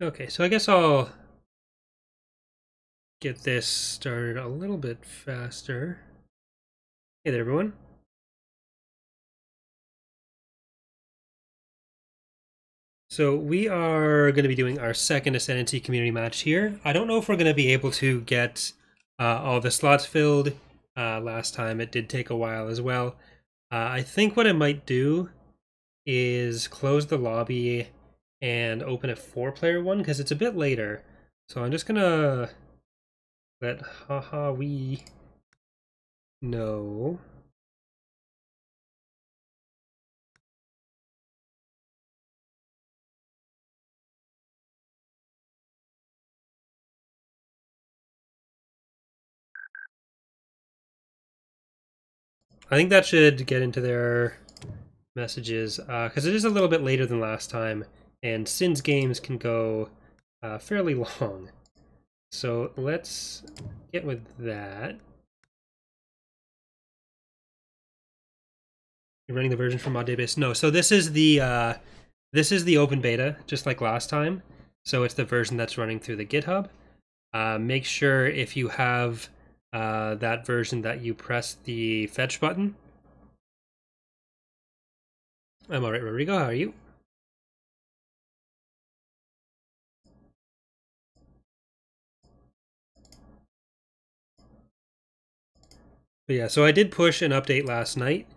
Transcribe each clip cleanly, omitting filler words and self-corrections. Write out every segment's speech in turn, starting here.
Okay, so I guess I'll get this started a little bit faster. Hey there, everyone. So we are going to be doing our second Ascendancy community match here. I don't know if we're going to be able to get all the slots filled. Last time it did take a while as well. I think what I might do is close the lobby and open a 4-player one because it's a bit later. So I'm just going to let Haha we know. I think that should get into their messages because it is a little bit later than last time, and Sin's games can go fairly long. So let's get with that. You're running the version from mod database? No. So this is the open beta, just like last time. So it's the version that's running through the GitHub. Make sure if you have that version that you press the fetch button. I'm all right, Rodrigo. How are you? But yeah, so I did push an update last night.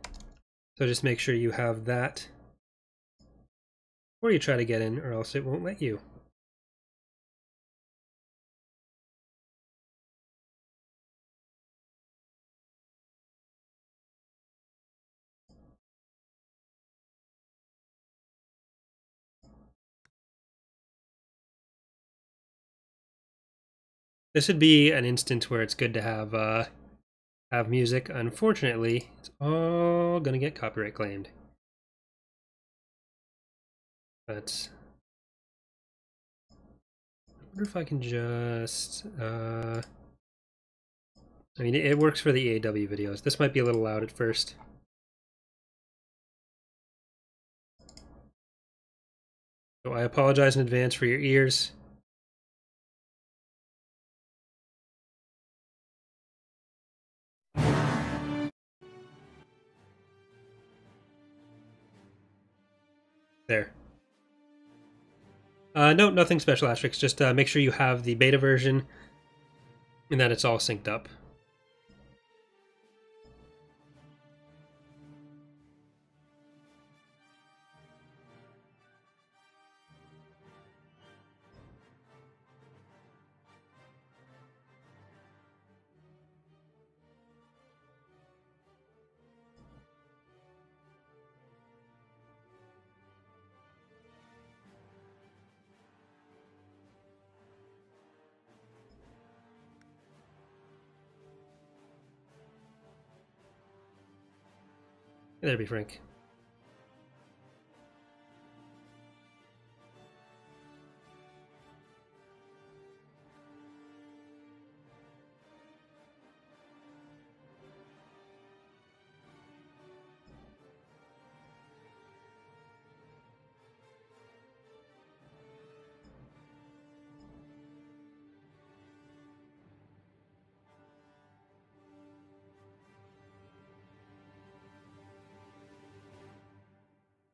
So just make sure you have that before you try to get in, or else it won't let you. This would be an instance where it's good to have music. Unfortunately, it's all gonna get copyright claimed. But I wonder if I can just I mean, it works for the EAW videos. This might be a little loud at first. So I apologize in advance for your ears. There. No, nothing special, Asterix. Just make sure you have the beta version and that it's all synced up. There be Frank.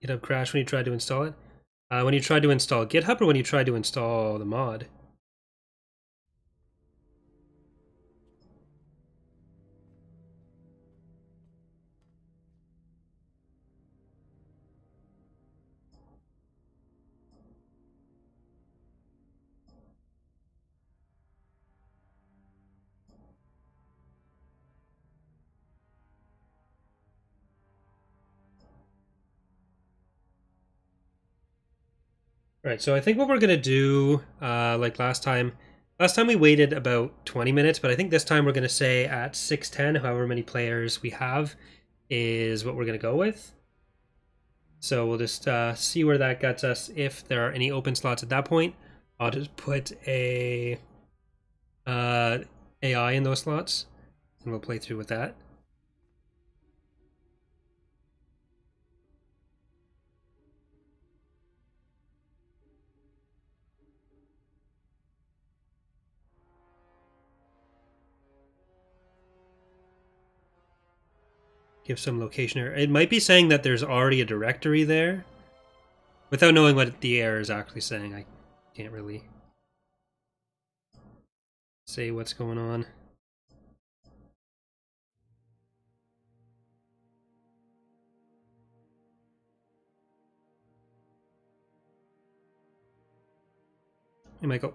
GitHub crashed when you tried to install it. When you tried to install GitHub or when you tried to install the mod? Right, so I think what we're gonna do, like last time we waited about 20 minutes, but I think this time we're gonna say at 6:10, however many players we have, is what we're gonna go with. So we'll just see where that gets us. If there are any open slots at that point, I'll just put a AI in those slots, and we'll play through with that. give some location error. It might be saying that there's already a directory there. Without knowing what the error is actually saying, I can't really say what's going on. Hey, Michael.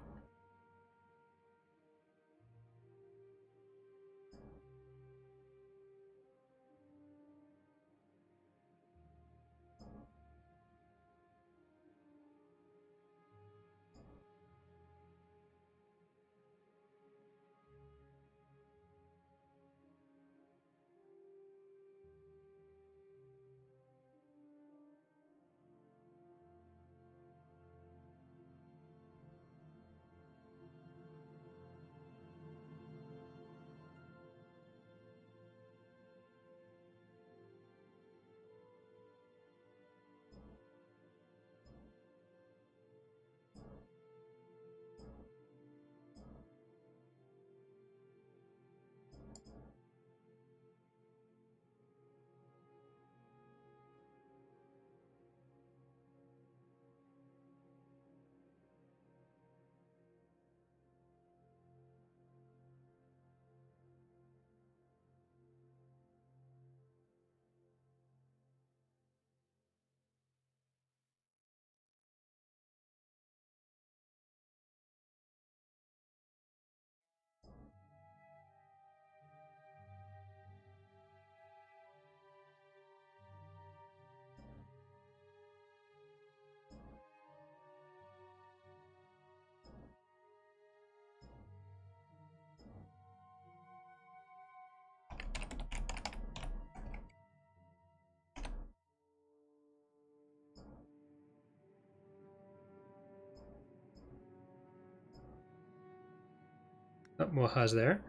Oh, Moha's there.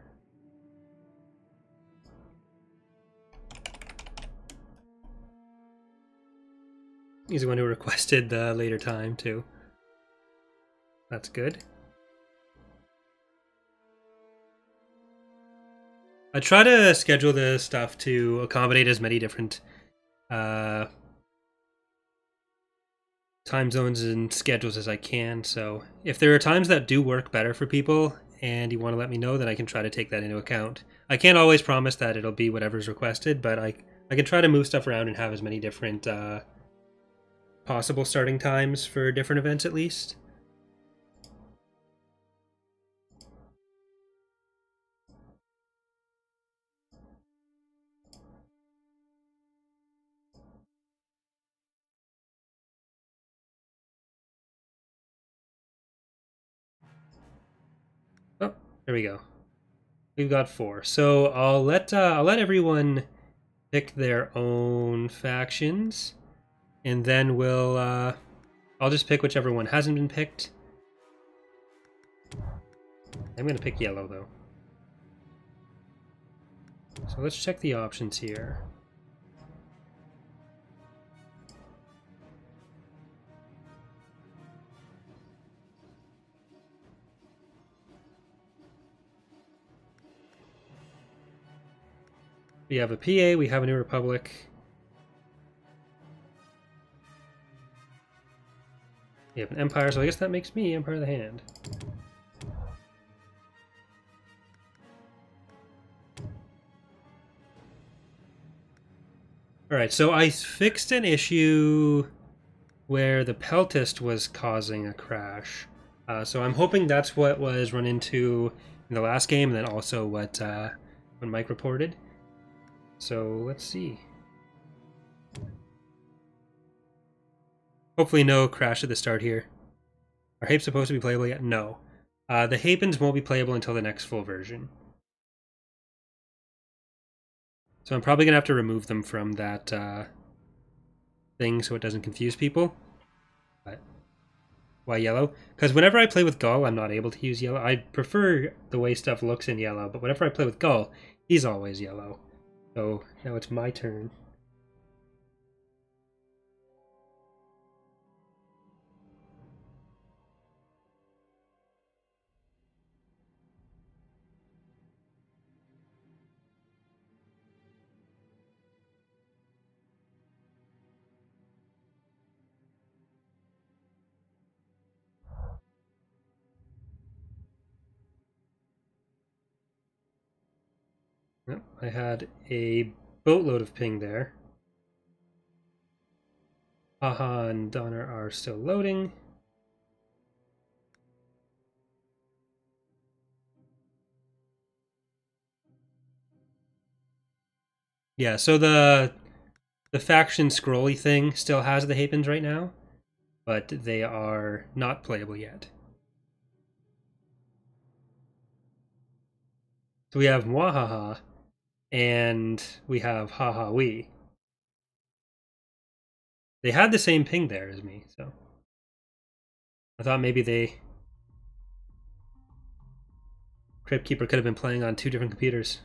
He's the one who requested the later time, too. That's good. I try to schedule the stuff to accommodate as many different time zones and schedules as I can. So if there are times that do work better for people and you want to let me know, then I can try to take that into account. I can't always promise that it'll be whatever's requested, but I can try to move stuff around and have as many different possible starting times for different events at least. Oh, there we go. We've got 4. So I'll let everyone pick their own factions, and then I'll just pick whichever one hasn't been picked. I'm gonna pick yellow though. So let's check the options here. We have a PA, we have a New Republic. We have an Empire, so I guess that makes me Empire of the Hand. Alright, so I fixed an issue where the Peltist was causing a crash. So I'm hoping that's what was run into in the last game, and then also what Mike reported. So let's see. Hopefully no crash at the start here. Are Hapes supposed to be playable yet? No. The Hapens won't be playable until the next full version. So I'm probably going to have to remove them from that thing so it doesn't confuse people. But why yellow? Because whenever I play with Gull, I'm not able to use yellow. I prefer the way stuff looks in yellow, but whenever I play with Gull, he's always yellow. So now it's my turn. Yep, I had a boatload of ping there. Haha and Donner are still loading. Yeah, so the faction scrolly thing still has the Hapens right now, but they are not playable yet. So we have Mwahaha, and we have Haha We. They had the same ping there as me, so I thought maybe Crypt Keeper could have been playing on 2 different computers.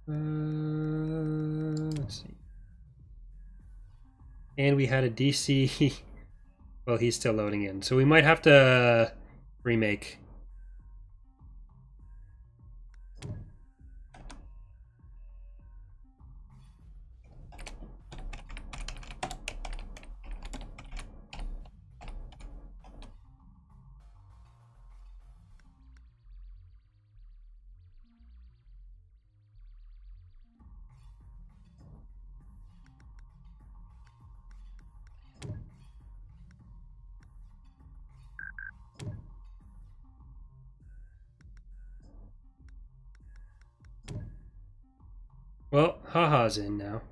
Let's see. And we had a DC. Well, he's still loading in, so we might have to remake. Well, Haha's in now.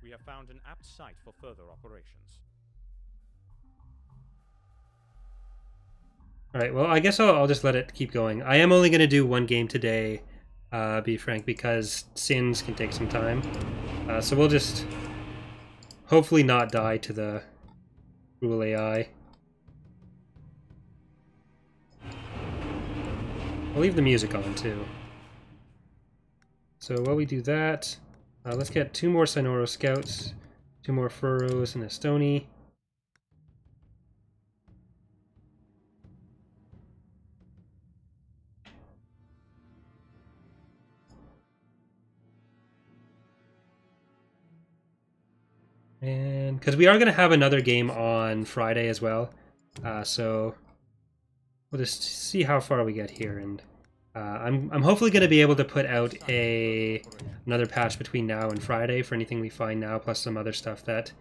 We have found an apt site for further operations. Alright, well, I guess I'll just let it keep going. I am only going to do 1 game today, be frank, because Sins can take some time. So we'll just hopefully not die to the cruel AI. I'll leave the music on, too. So while we do that, let's get 2 more Sinoro Scouts, 2 more Furrows, and a Stony. And because we are going to have another game on Friday as well, so we'll just see how far we get here. And I'm hopefully going to be able to put out another patch between now and Friday for anything we find now, plus some other stuff that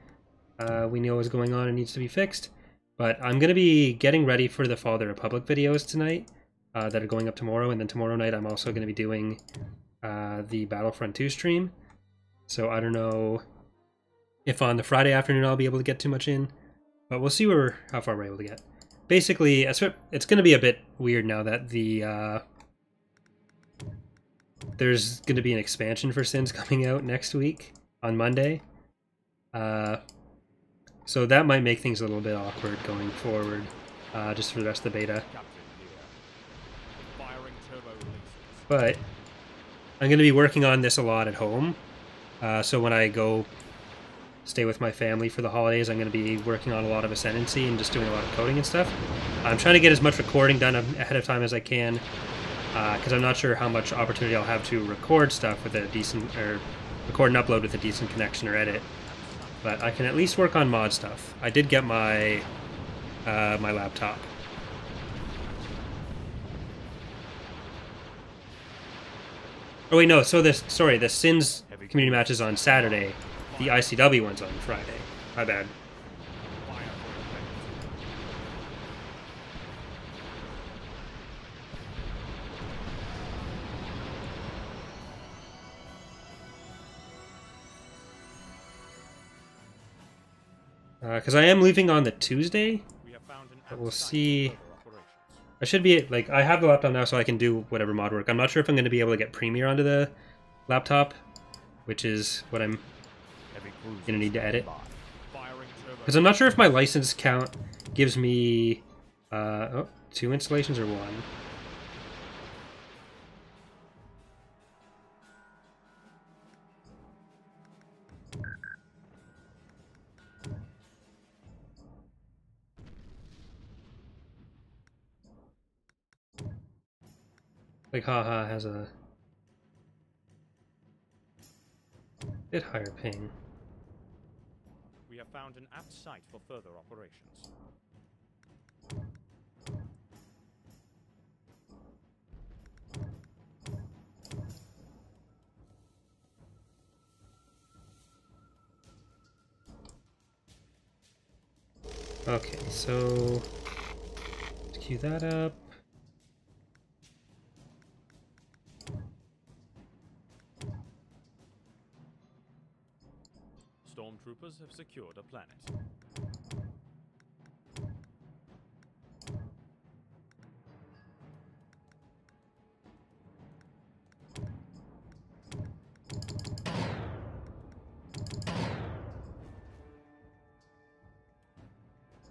we know is going on and needs to be fixed. But I'm going to be getting ready for the Fall of the Republic videos tonight that are going up tomorrow, and then tomorrow night I'm also going to be doing the Battlefront 2 stream. So I don't know if on the Friday afternoon I'll be able to get too much in, but we'll see how far we're able to get. Basically, it's going to be a bit weird now that there's going to be an expansion for Sins coming out next week on Monday. So that might make things a little bit awkward going forward, just for the rest of the beta. But I'm going to be working on this a lot at home, so when I go stay with my family for the holidays, I'm going to be working on a lot of Ascendancy and just doing a lot of coding and stuff. I'm trying to get as much recording done ahead of time as I can, because I'm not sure how much opportunity I'll have to record stuff with a decent, or record and upload with a decent connection or edit. But I can at least work on mod stuff. I did get my my laptop. Oh wait, no. So the Sins community match is on Saturday. The ICW one's on Friday. My bad. Because I am leaving on the Tuesday. But we'll see. I should be, like, I have the laptop now so I can do whatever mod work. I'm not sure if I'm going to be able to get Premiere onto the laptop, which is what I'm going to need to edit. Because I'm not sure if my license count gives me 2 installations or 1. Like, haha has a Bit higher ping. We have found an apt site for further operations. Okay, so let's queue that up. Stormtroopers have secured a planet.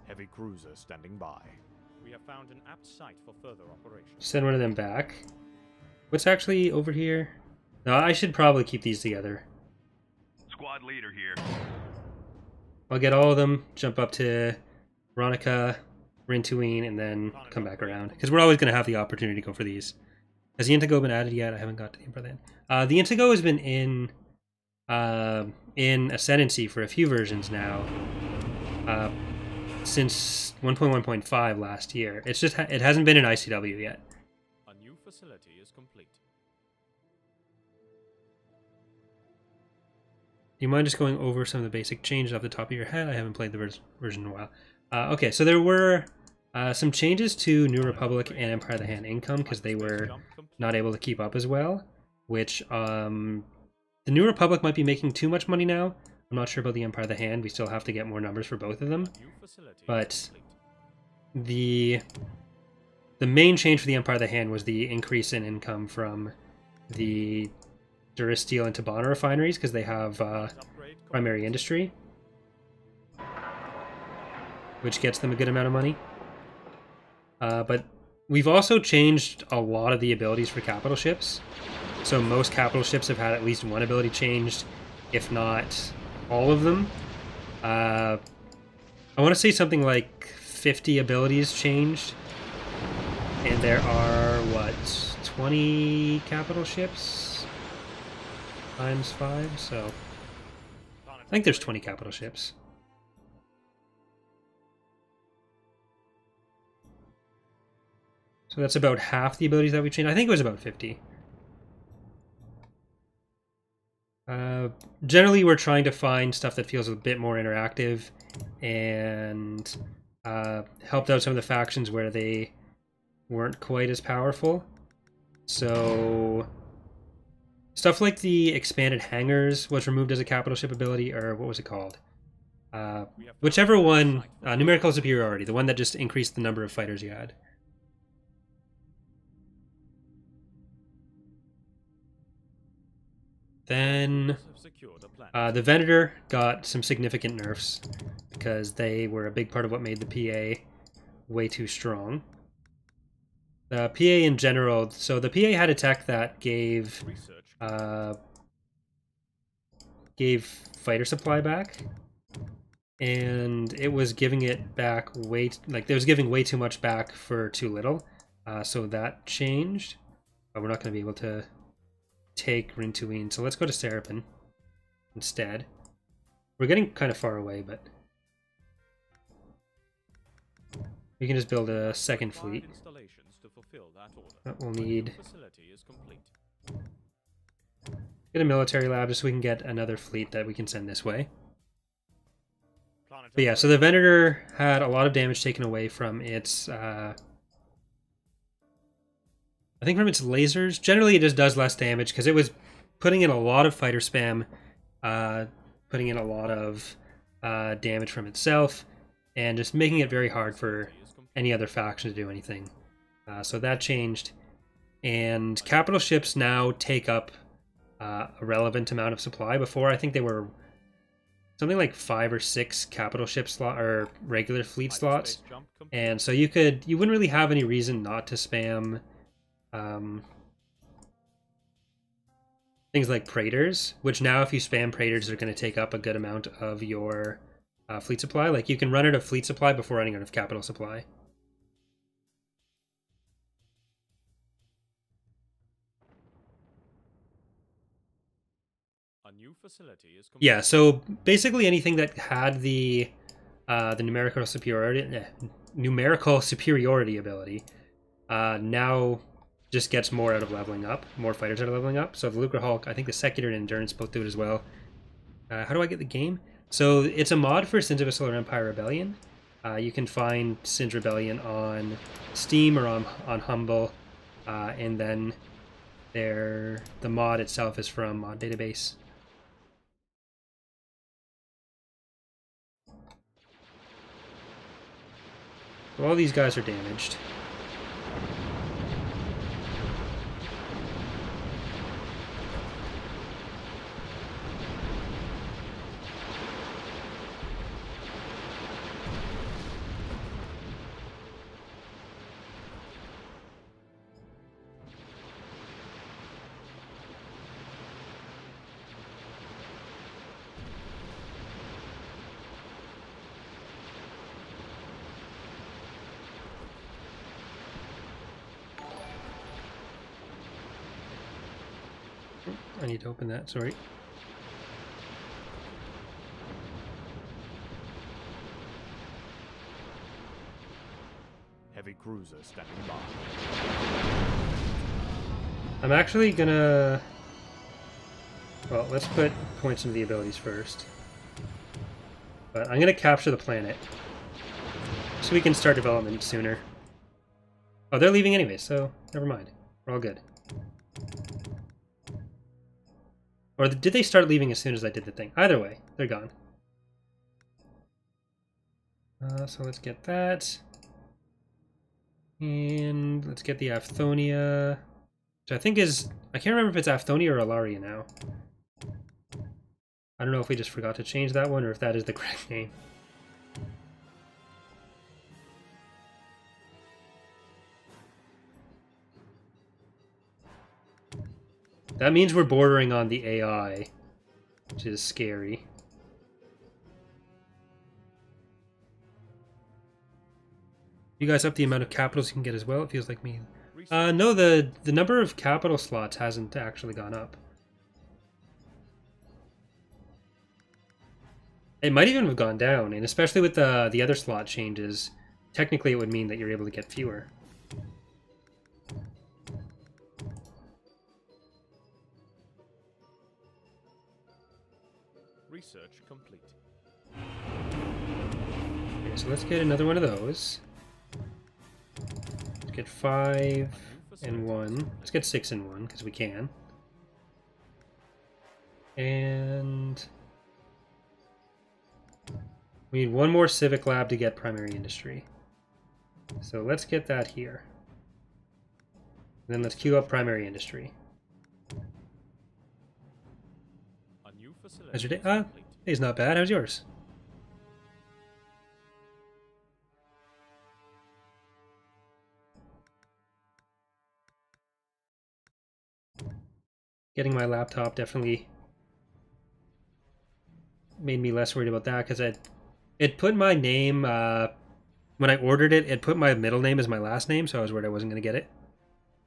Heavy cruiser standing by. We have found an apt site for further operations. Send one of them back. What's actually over here? No, I should probably keep these together. Squad leader here. I'll get all of them, jump up to Veronica, Rintuine, and then come back around. Because we're always going to have the opportunity to go for these. Has the Intego been added yet? I haven't got to the Emperor then. The Intego has been in Ascendancy for a few versions now. Since 1.1.5 last year. It's just it hasn't been in ICW yet. A new facility is complete. Do you mind just going over some of the basic changes off the top of your head? I haven't played the version in a while. Okay, so there were some changes to New Republic and Empire of the Hand income because they were not able to keep up as well, which the New Republic might be making too much money now. I'm not sure about the Empire of the Hand. We still have to get more numbers for both of them. But the main change for the Empire of the Hand was the increase in income from the Durasteel and Tabana refineries because they have primary industry, which gets them a good amount of money. But we've also changed a lot of the abilities for capital ships. So most capital ships have had at least one ability changed, if not all of them. I want to say something like 50 abilities changed. And there are, what, 20 capital ships? Times 5, so... I think there's 20 capital ships. So that's about half the abilities that we changed. I think it was about 50. Generally, we're trying to find stuff that feels a bit more interactive and helped out some of the factions where they weren't quite as powerful. So stuff like the expanded hangars was removed as a capital ship ability, or what was it called? Whichever one, numerical superiority, the one that just increased the number of fighters you had. Then the Venator got some significant nerfs because they were a big part of what made the PA way too strong. The PA in general, so the PA had a tech that gave fighter supply back, and it was giving it back it was giving way too much back for too little. So that changed, but we're not going to be able to take Rintuine, so let's go to Serapin instead. We're getting kind of far away, but we can just build a second fleet. That will need get a military lab just so we can get another fleet that we can send this way. But yeah, so the Venator had a lot of damage taken away from its I think from its lasers. Generally, it just does less damage because it was putting in a lot of fighter spam, putting in a lot of damage from itself, and just making it very hard for any other faction to do anything. So that changed. And capital ships now take up a relevant amount of supply. Before, I think they were something like 5 or 6 capital ship slot or regular fleet slots. And so you wouldn't really have any reason not to spam things like Praetors, which now if you spam Praetors are going to take up a good amount of your fleet supply. Like you can run out of fleet supply before running out of capital supply. new facility is complete. Yeah, so basically anything that had the numerical superiority ability now just gets more out of leveling up, more fighters out of leveling up. So the Lucre Hulk, I think the Secular and Endurance both do it as well. How do I get the game? So it's a mod for Sins of a Solar Empire Rebellion. You can find Sins Rebellion on Steam or on Humble, and then the mod itself is from Mod Database. So all these guys are damaged. I need to open that, sorry. Heavy cruiser standing by. I'm actually gonna... Well, let's put points into the abilities first. But I'm gonna capture the planet, so we can start development sooner. Oh, they're leaving anyway, so never mind. We're all good. Or did they start leaving as soon as I did the thing? Either way, they're gone. So let's get that. And let's get the Aphthonia, which I think is... I can't remember if it's Aphthonia or Alaria now. I don't know if we just forgot to change that one or if that is the correct name. That means we're bordering on the AI, which is scary. You guys up the amount of capitals you can get as well? It feels like me. No, the number of capital slots hasn't actually gone up. It might even have gone down, and especially with the other slot changes, technically it would mean that you're able to get fewer. Research complete. Okay, so let's get another one of those. Let's get 5 and 1. Let's get 6 and 1, because we can. And we need one more civic lab to get primary industry. So let's get that here. And then let's queue up primary industry. A new facility. How's your day? Day's not bad. How's yours? Getting my laptop definitely made me less worried about that, because it put my name, when I ordered it, it put my middle name as my last name, so I was worried I wasn't going to get it.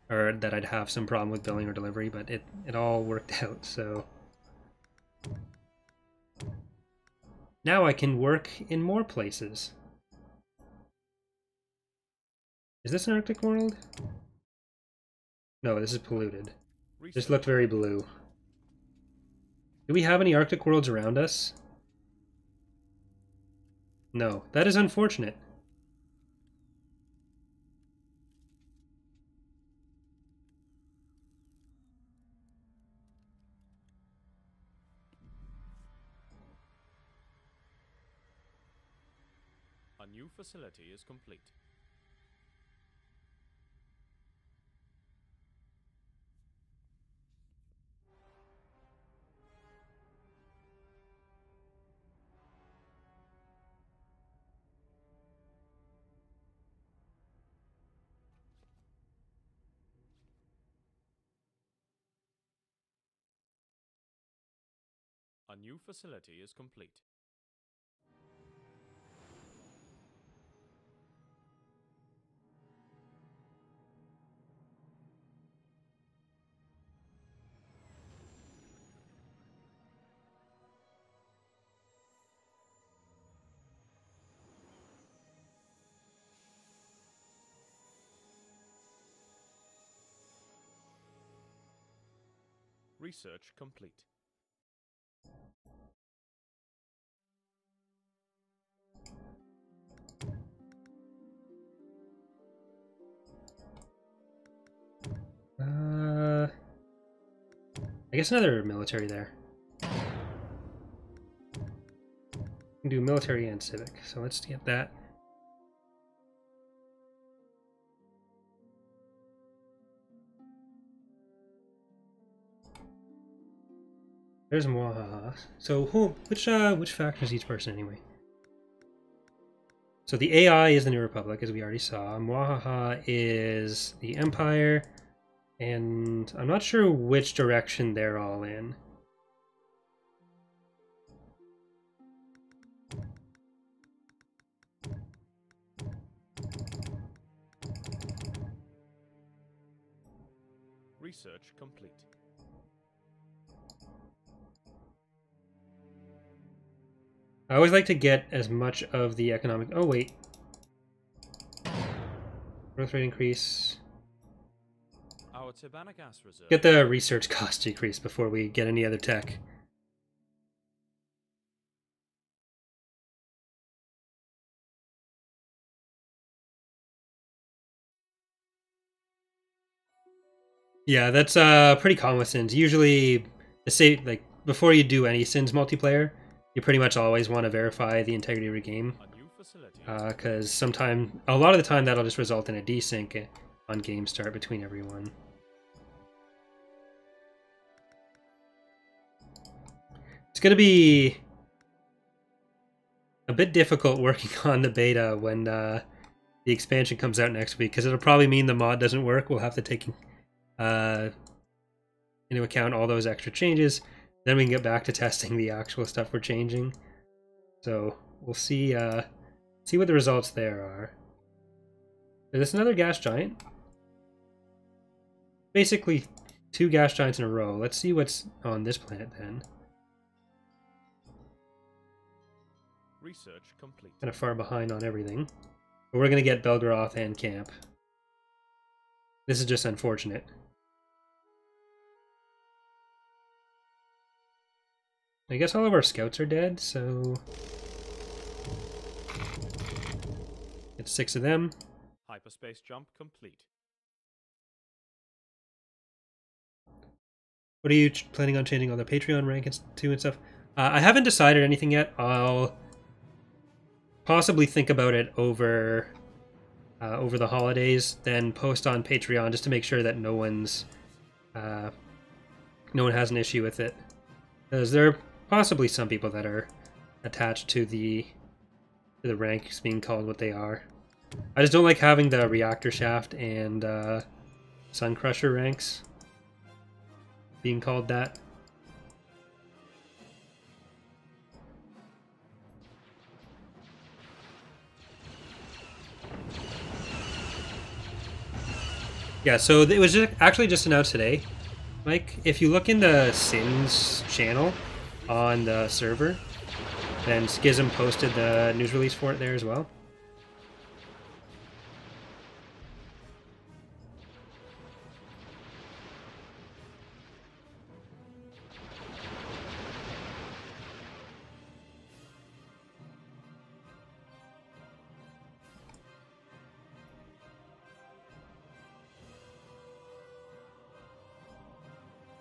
Or that I'd have some problem with billing or delivery, but it all worked out, so... Now I can work in more places. Is this an Arctic world? No, this is polluted. This looked very blue. Do we have any Arctic worlds around us? No. That is unfortunate. A new facility is complete. A new facility is complete. Research complete. I guess another military there. We can do military and civic, so let's get that. There's Mwahaha. So which faction is each person anyway? So the AI is the New Republic, as we already saw. Mwahaha is the Empire, and I'm not sure which direction they're all in. Research complete. I always like to get as much of the economic... Oh, wait. Growth rate increase. Our Tabana gas reserve. Get the research cost decrease before we get any other tech. Yeah, that's pretty common with Sins. Usually, like before you do any Sins multiplayer, you pretty much always want to verify the integrity of your game, because a lot of the time that'll just result in a desync on game start between everyone. It's going to be a bit difficult working on the beta when the expansion comes out next week, because it'll probably mean the mod doesn't work. We'll have to take into account all those extra changes. Then we can get back to testing the actual stuff we're changing. So we'll see what the results there are. Is this another gas giant? Basically 2 gas giants in a row. Let's see what's on this planet then. Research complete. Kind of far behind on everything. But we're going to get Belgoroth and camp. This is just unfortunate. I guess all of our scouts are dead, so... Get 6 of them. Hyperspace jump complete. What are you planning on changing all the Patreon rank to and stuff? I haven't decided anything yet. I'll possibly think about it over the holidays, then post on Patreon just to make sure that no one has an issue with it. Because there are possibly some people that are attached to the ranks being called what they are. I just don't like having the Reactor Shaft and Sun Crusher ranks being called that. Yeah, so it was actually just announced today, Mike. If you look in the Sins channel on the server, then Schism posted the news release for it there as well.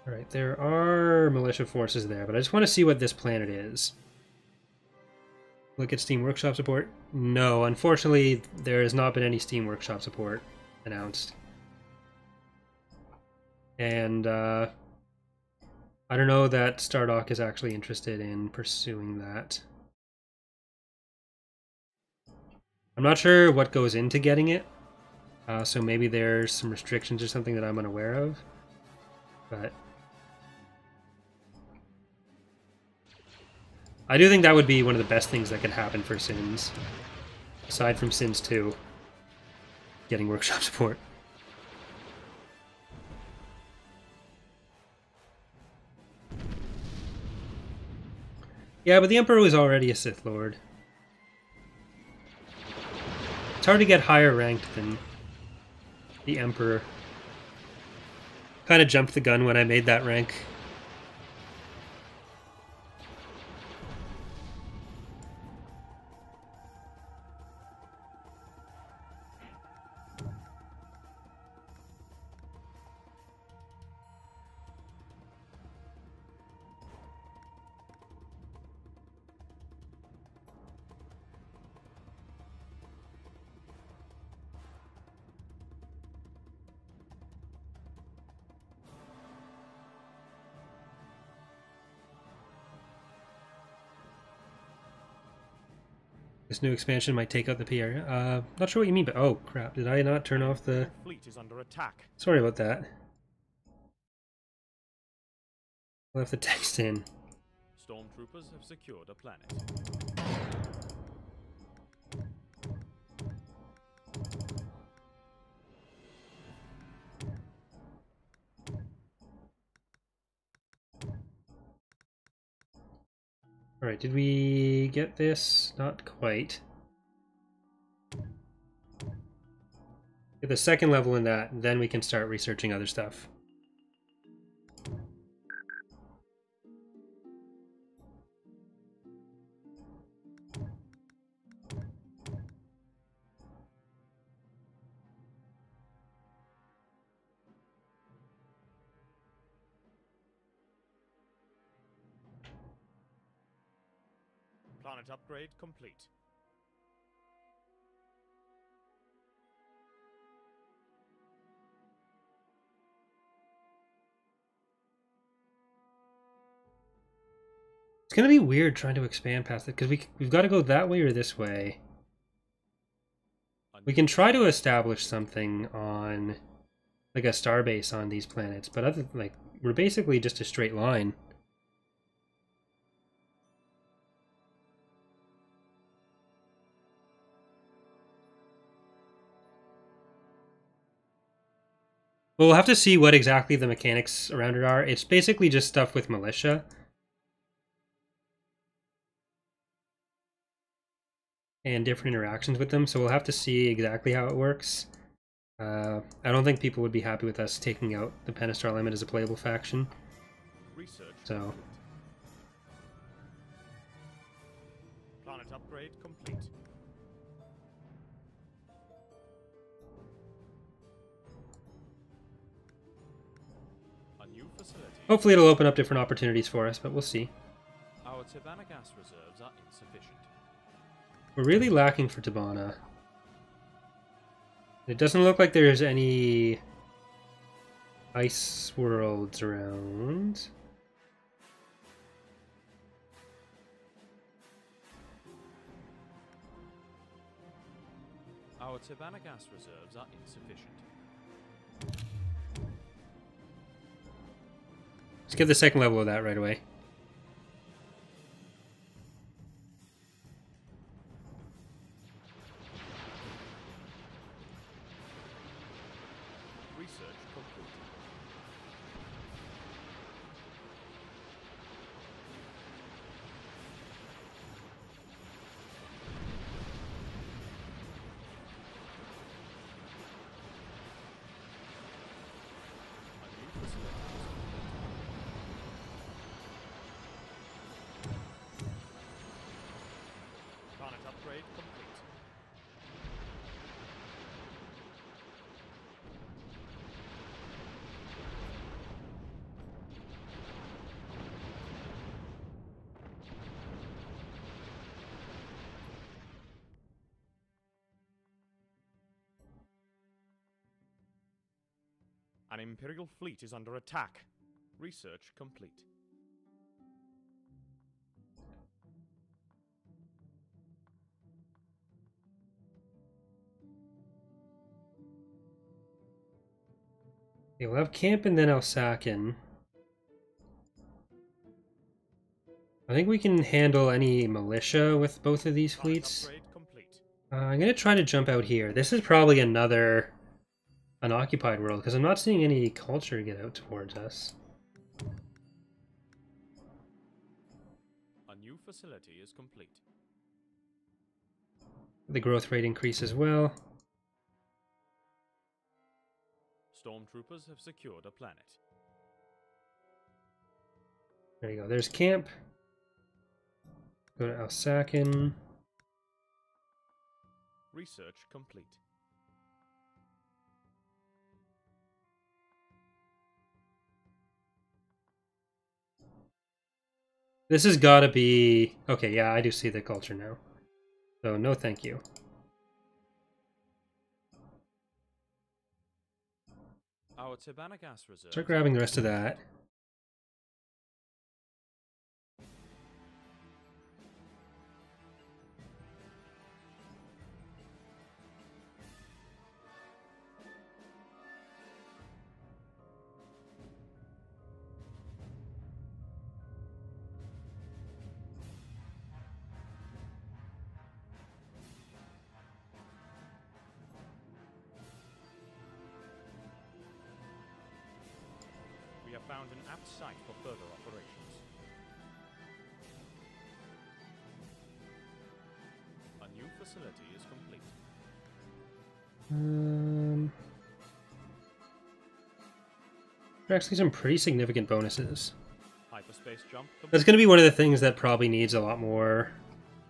Alright, there are militia forces there, but I just want to see what this planet is. Look at Steam Workshop support. No, unfortunately, there has not been any Steam Workshop support announced. And I don't know that Stardock is actually interested in pursuing that. I'm not sure what goes into getting it, so maybe there's some restrictions or something that I'm unaware of. But I do think that would be one of the best things that could happen for Sins. Aside from Sins 2. Getting workshop support. Yeah, but the Emperor was already a Sith Lord. It's hard to get higher ranked than the Emperor. Kind of jumped the gun when I made that rank This new expansion might take out the PR. Not sure what you mean, but oh crap! Did I not turn off the? Fleet is under attack. Sorry about that. Left the text in. Stormtroopers have secured a planet. Alright, did we get this? Not quite. Get the second level in that, and then we can start researching other stuff. Planet upgrade complete. It's gonna be weird trying to expand past it, because we've got to go that way or this way. We can try to establish something on, like a starbase on these planets, but other like we're basically just a straight line. We'll have to see what exactly the mechanics around it are. It's basically just stuff with militia. And different interactions with them, so we'll have to see exactly how it works. I don't think people would be happy with us taking out the Pentastar Limit as a playable faction. Research So complete. Planet upgrade complete. A new facility. hopefully it'll open up different opportunities for us, but we'll see. Our Tabana gas reserves are insufficient. We're really lacking for Tabana. It doesn't look like there's any ice worlds around. Our Tabana gas reserves are insufficient. Let's get the second level of that right away. Research complete. A new facility is complete. Planet upgrade complete. An Imperial fleet is under attack. Research complete. Okay, we'll have camp and then Alsaken. I think we can handle any militia with both of these Planet fleets. upgrade complete. I'm going to try to jump out here. This is probably another unoccupied world, because I'm not seeing any culture get out towards us. A new facility is complete. The growth rate increase as well. Stormtroopers have secured a planet. There you go. There's camp. Go to Alsaken. Research complete. This has got to be... Okay, yeah, I do see the culture now. So, no thank you. Our Tabana gas reserves. Start grabbing the rest of that. found an apt site for further operations. A new facility is complete. There are actually some pretty significant bonuses. Hyperspace jump complete. That's going to be one of the things that probably needs a lot more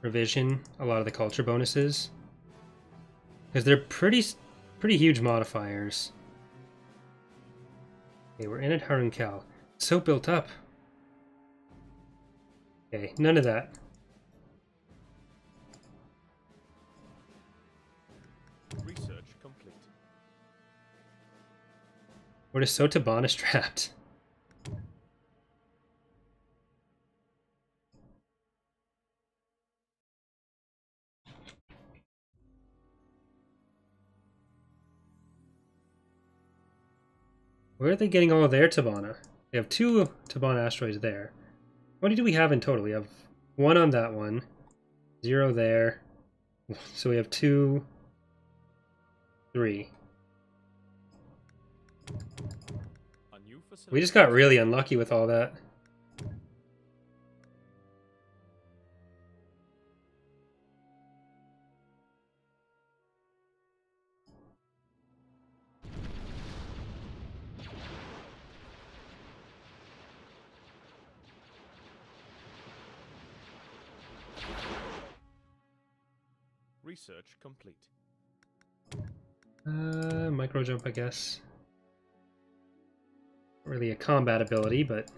revision, a lot of the culture bonuses. Because they're pretty huge modifiers. Okay, we're in at Harunkel. So built up. Okay, none of that. Research complete. We're just so Tabana strapped. Where are they getting all of their Tabana? They have 2 Tabana asteroids there. How many do we have in total? We have 1 on that one, 0 there. So we have 2, 3. A new facility. We just got really unlucky with all that. Research complete. Micro jump, I guess. Not really a combat ability, but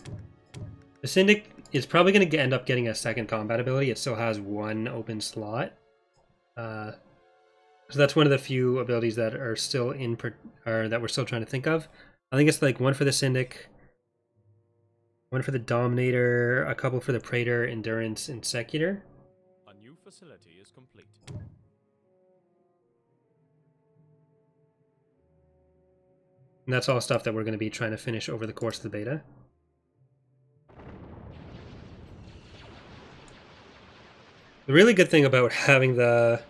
the Syndic is probably going to end up getting a second combat ability. It still has 1 open slot. So that's one of the few abilities that are still or that we're still trying to think of. I think it's like 1 for the Syndic, 1 for the Dominator, a couple for the Praetor, Endurance, and Secutor. A new facility is complete. And that's all stuff that we're going to be trying to finish over the course of the beta. The really good thing about having the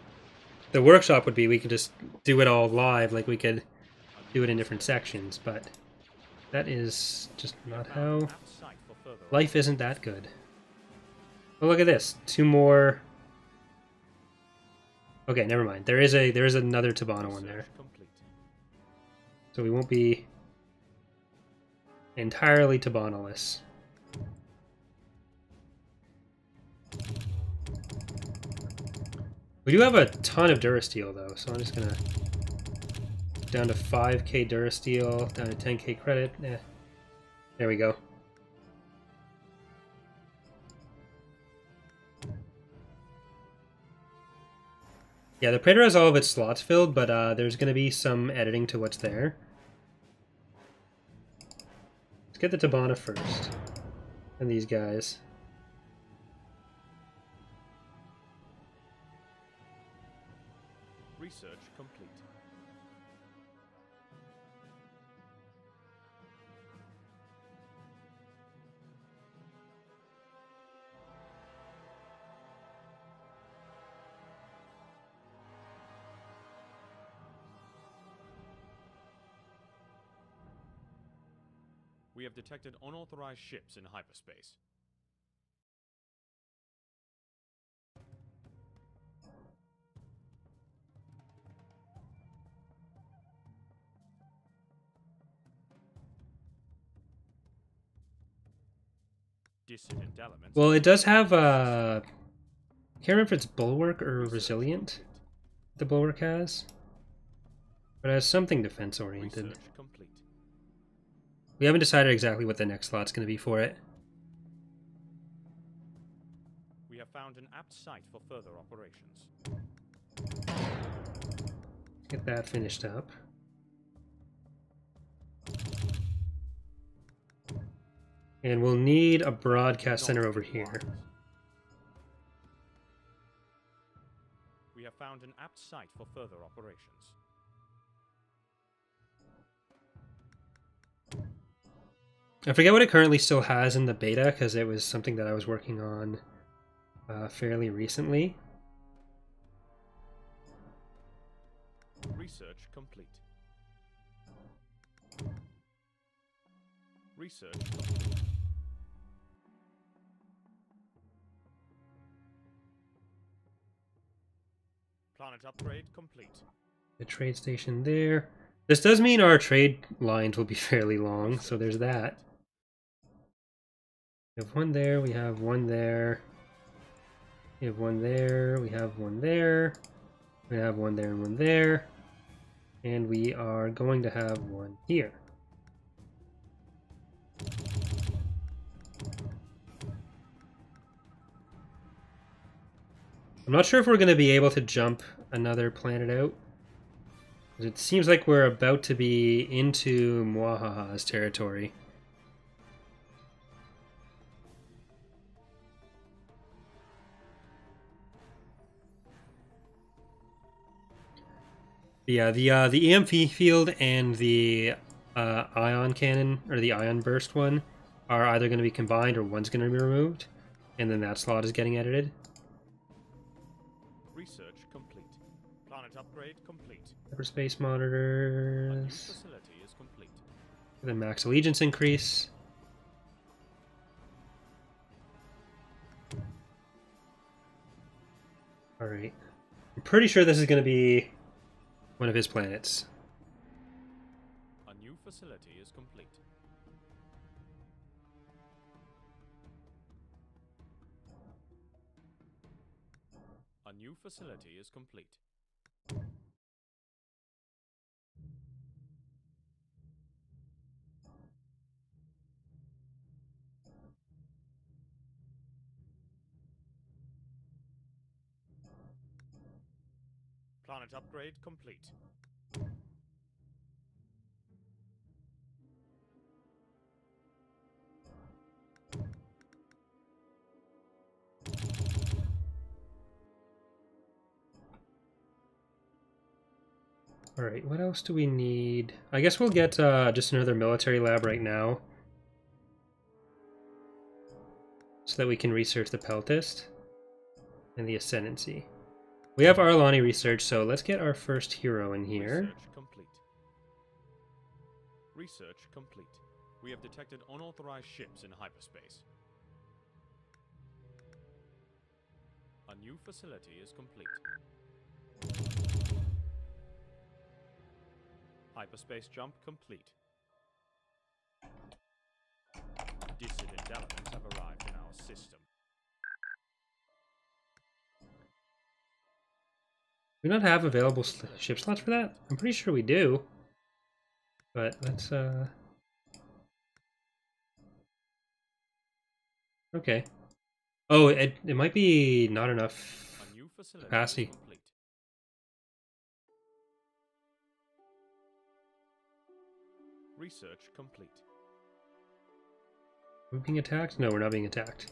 workshop would be we could just do it all live, like we could do it in different sections, but that is just not how... Life isn't that good. Oh, look at this. 2 more... Okay, never mind. There is another Tabana one there. So we won't be entirely Tabana-less. We do have a ton of Durasteel though, so I'm just gonna down to 5k Durasteel, down to 10k credit. There we go. Yeah, the Praetor has all of its slots filled, but there's going to be some editing to what's there. Let's get the Tabana first. And these guys. Research complete. We have detected unauthorized ships in hyperspace. Dissident elements. Well, it does have I can't remember if it's Bulwark or Resilient the Bulwark has. But it has something defense-oriented. Research complete. We haven't decided exactly what the next slot's going to be for it. We have found an apt site for further operations. Get that finished up. And we'll need a broadcast center over here. We have found an apt site for further operations. I forget what it currently still has in the beta, because it was something that I was working on fairly recently. Research complete. Research complete. Planet upgrade complete. The trade station there. This does mean our trade lines will be fairly long, so there's that. We have one there, we have one there. We have one there, we have one there. We have one there and one there. And we are going to have one here. I'm not sure if we're going to be able to jump another planet out. It seems like we're about to be into Mwahaha's territory. Yeah, the EMP field and the ion cannon, or the ion burst one, are either going to be combined or one's going to be removed, and then that slot is getting edited. Research complete. Planet upgrade complete. Hyperspace A new monitors. facility is complete. The max allegiance increase. Alright. I'm pretty sure this is going to be one of his planets. A new facility is complete. A new facility is complete. Planet upgrade complete. Alright, what else do we need? I guess we'll get just another military lab right now, so that we can research the Peltist and the Ascendancy. We have Arlani research, so let's get our first hero in here. Research complete. Research complete. We have detected unauthorized ships in hyperspace. A new facility is complete. Hyperspace jump complete. Dissident elements have arrived in our system. We don't have available ship slots for that? I'm pretty sure we do. But let's, okay. Oh, it might be not enough A new facility capacity. is complete. Research complete. Are we being attacked? No, we're not being attacked.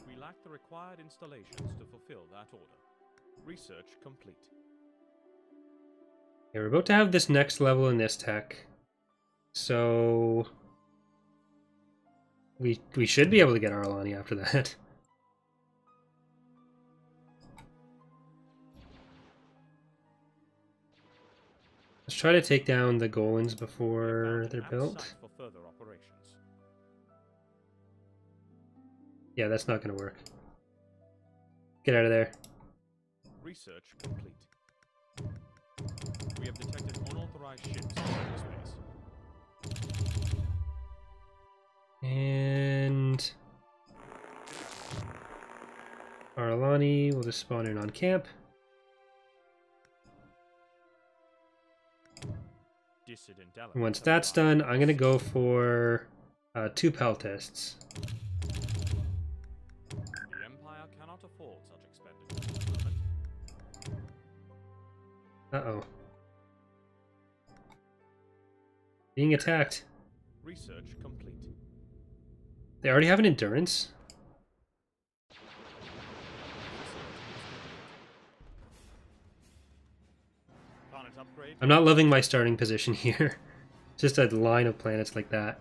We lack the required installations to fulfill that order. Research complete. Yeah, we're about to have this next level in this tech. So we should be able to get Arlani after that. Let's try to take down the Golans before they're built. For further operations. Yeah, that's not going to work. Get out of there. Research complete. We have detected unauthorized ships in hyperspace. And Arlani will just spawn in on camp. Dissident elements And once have that's arrived. done, I'm going to go for 2 Peltists. The Empire cannot afford such expenditure. Uh-oh. Being attacked. Research complete. They already have an endurance? Planet upgrade. I'm not loving my starting position here. Just a line of planets like that.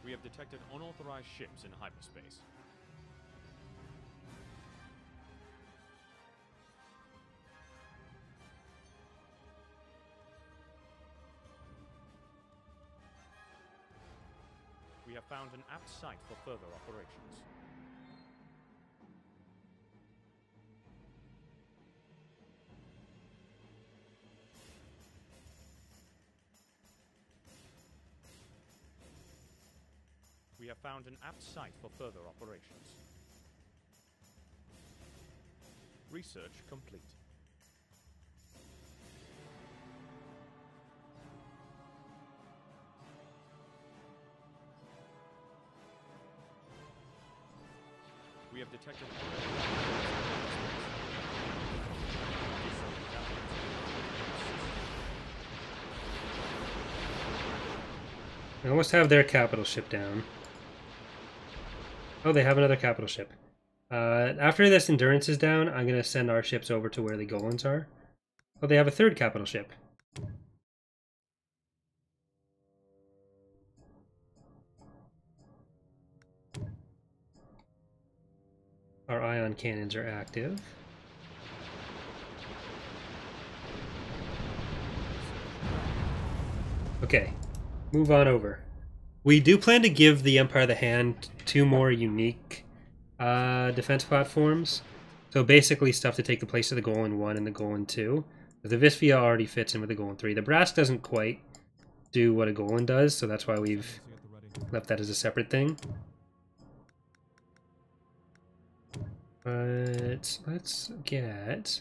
We have detected unauthorized ships in hyperspace. have found an apt site for further operations. We have found an apt site for further operations. Research complete. We have detected. They almost have their capital ship down. Oh, they have another capital ship. After this endurance is down, I'm going to send our ships over to where the Golans are. Oh, they have a third capital ship. Our ion cannons are active. Okay, move on over. We do plan to give the Empire the Hand 2 more unique defense platforms. So basically stuff to take the place of the Golan 1 and the Golan 2. But the Visvia already fits in with the Golan 3. The Brass doesn't quite do what a Golan does, so that's why we've left that as a separate thing. But let's get...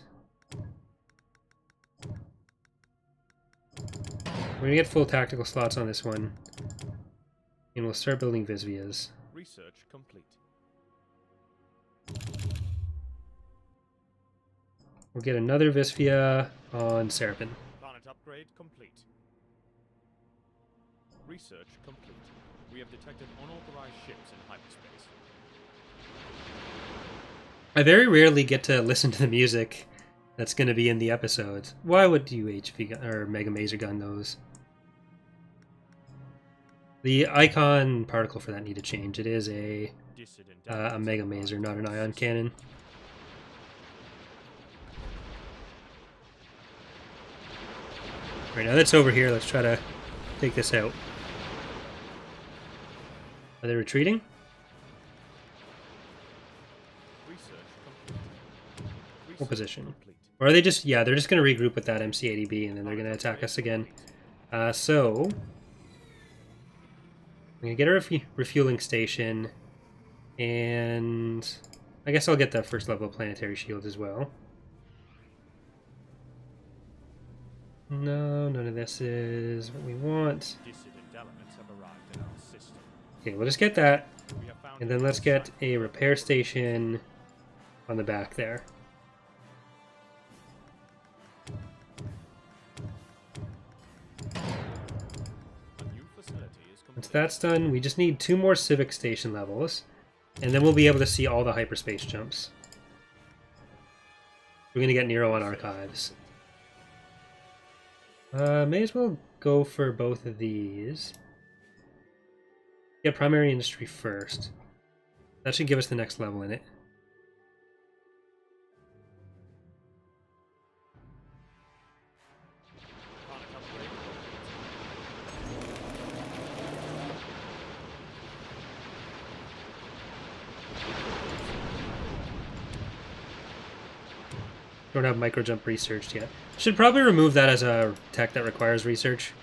We're going to get full tactical slots on this one. And we'll start building Visvias. Research complete. We'll get another Visvia on Serapin. Planet upgrade complete. Research complete. We have detected unauthorized ships in hyperspace. I very rarely get to listen to the music that's going to be in the episodes. Why would you HP gun, or Mega Maser gun those? The icon particle for that need to change. It is a Mega Maser, not an ion cannon. Alright, now that's over here, let's try to take this out. Are they retreating? Full position. Or are they just... Yeah, they're just going to regroup with that MC-80B and then they're going to attack us again. So... I'm going to get a refueling station. And... I guess I'll get the first level of planetary shield as well. No, none of this is what we want. Okay, we'll just get that. And then let's get a repair station on the back there. Once that's done, we just need 2 more civic station levels. And then we'll be able to see all the hyperspace jumps. We're going to get Nero on archives. May as well go for both of these. Get primary industry first. That should give us the next level in it. Don't have microjump researched yet. Should probably remove that as a tech that requires research.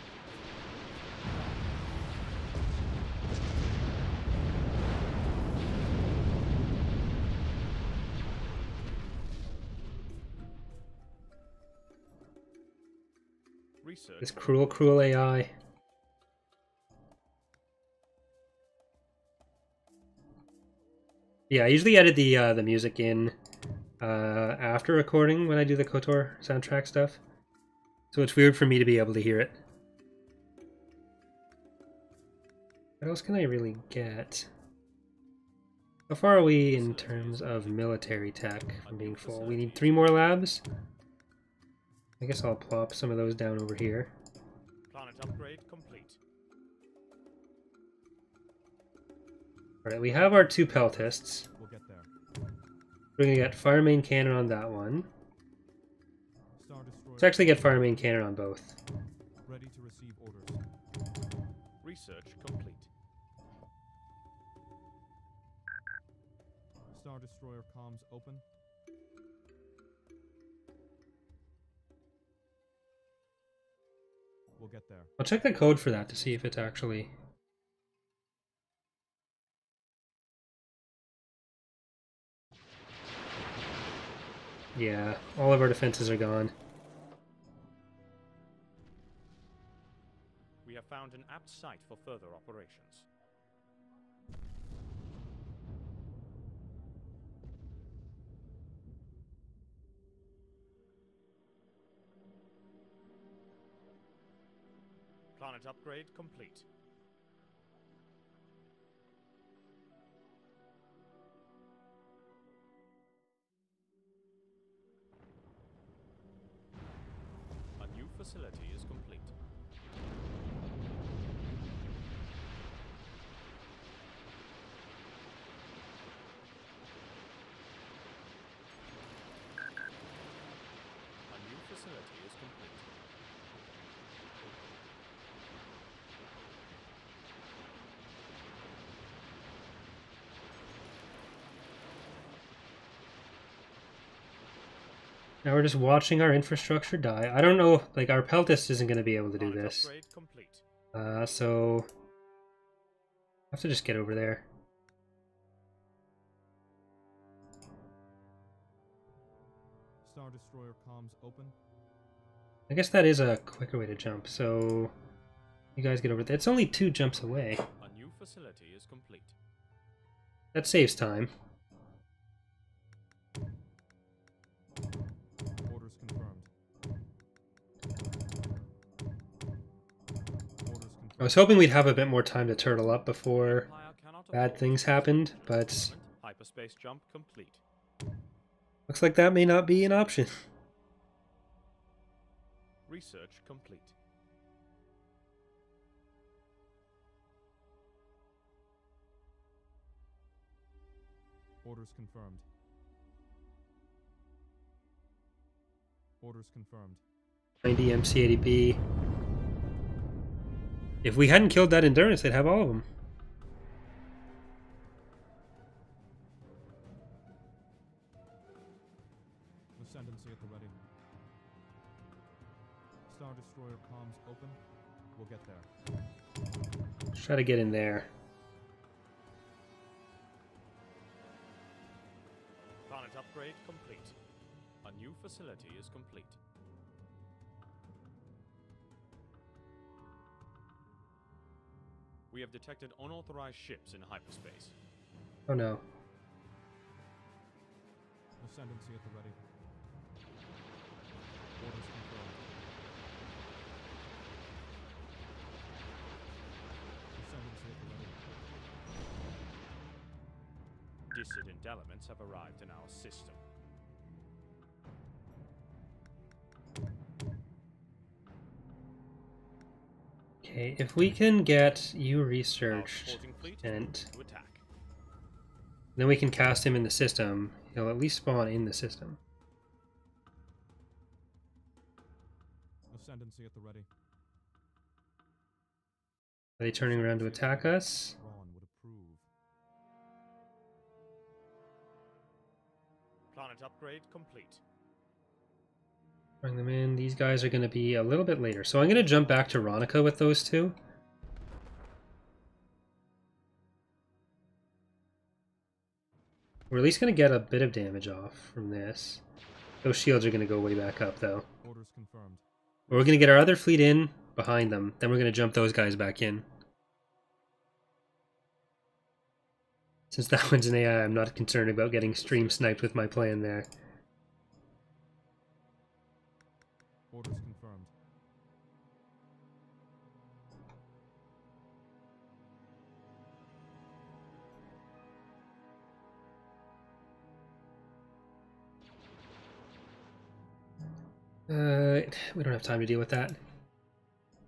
This cruel, cruel AI. Yeah, I usually edit the music in after recording when I do the KOTOR soundtrack stuff. So it's weird for me to be able to hear it. What else can I really get? How far are we in terms of military tech from being full? We need 3 more labs? I guess I'll plop some of those down over here. Planet upgrade complete. Alright, we have our 2 peltists. We'll get there. We're going to get fire main cannon on that one. Let's actually get fire main cannon on both. Ready to receive orders. Research complete. Star Destroyer comms open. We'll get there. I'll check the code for that to see if it's actually... Yeah, all of our defenses are gone. We have found an apt site for further operations. Planet upgrade complete. A new facility is complete. A new facility is complete. Now we're just watching our infrastructure die. I don't know, like, our Peltist isn't going to be able to do Planet this. upgrade complete. So... I have to just get over there. Star Destroyer comms open. I guess that is a quicker way to jump, so... You guys get over there. It's only 2 jumps away. A new facility is complete. That saves time. Orders confirmed. I was hoping we'd have a bit more time to turtle up before Empire cannot bad afford things to happened, lose but this moment. Hyperspace jump complete. looks like that may not be an option. Research complete. Orders confirmed. Orders confirmed. 90 MC80B. If we hadn't killed that Endurance, they'd have all of them. Ascendancy at the ready. Star Destroyer comms open. We'll get there. Let's try to get in there. Planet upgrade complete. A new facility is complete. We have detected unauthorized ships in hyperspace. Oh no. Ascendancy at the ready. Orders confirmed. Ascendancy at the ready. Dissident elements have arrived in our system. Okay, if we can get you Our researched, supporting fleet is and moving to attack. then we can cast him in the system, he'll at least spawn in the system. Ascendancy at the ready. Are they turning around to attack us? Ron would approve. Planet upgrade complete. Bring them in. These guys are going to be a little bit later. So I'm going to jump back to Ronica with those two. We're at least going to get a bit of damage off from this. Those shields are going to go way back up, though. Orders confirmed. But we're going to get our other fleet in behind them. Then we're going to jump those guys back in. Since that one's an AI, I'm not concerned about getting stream sniped with my plan there. Orders confirmed. We don't have time to deal with that.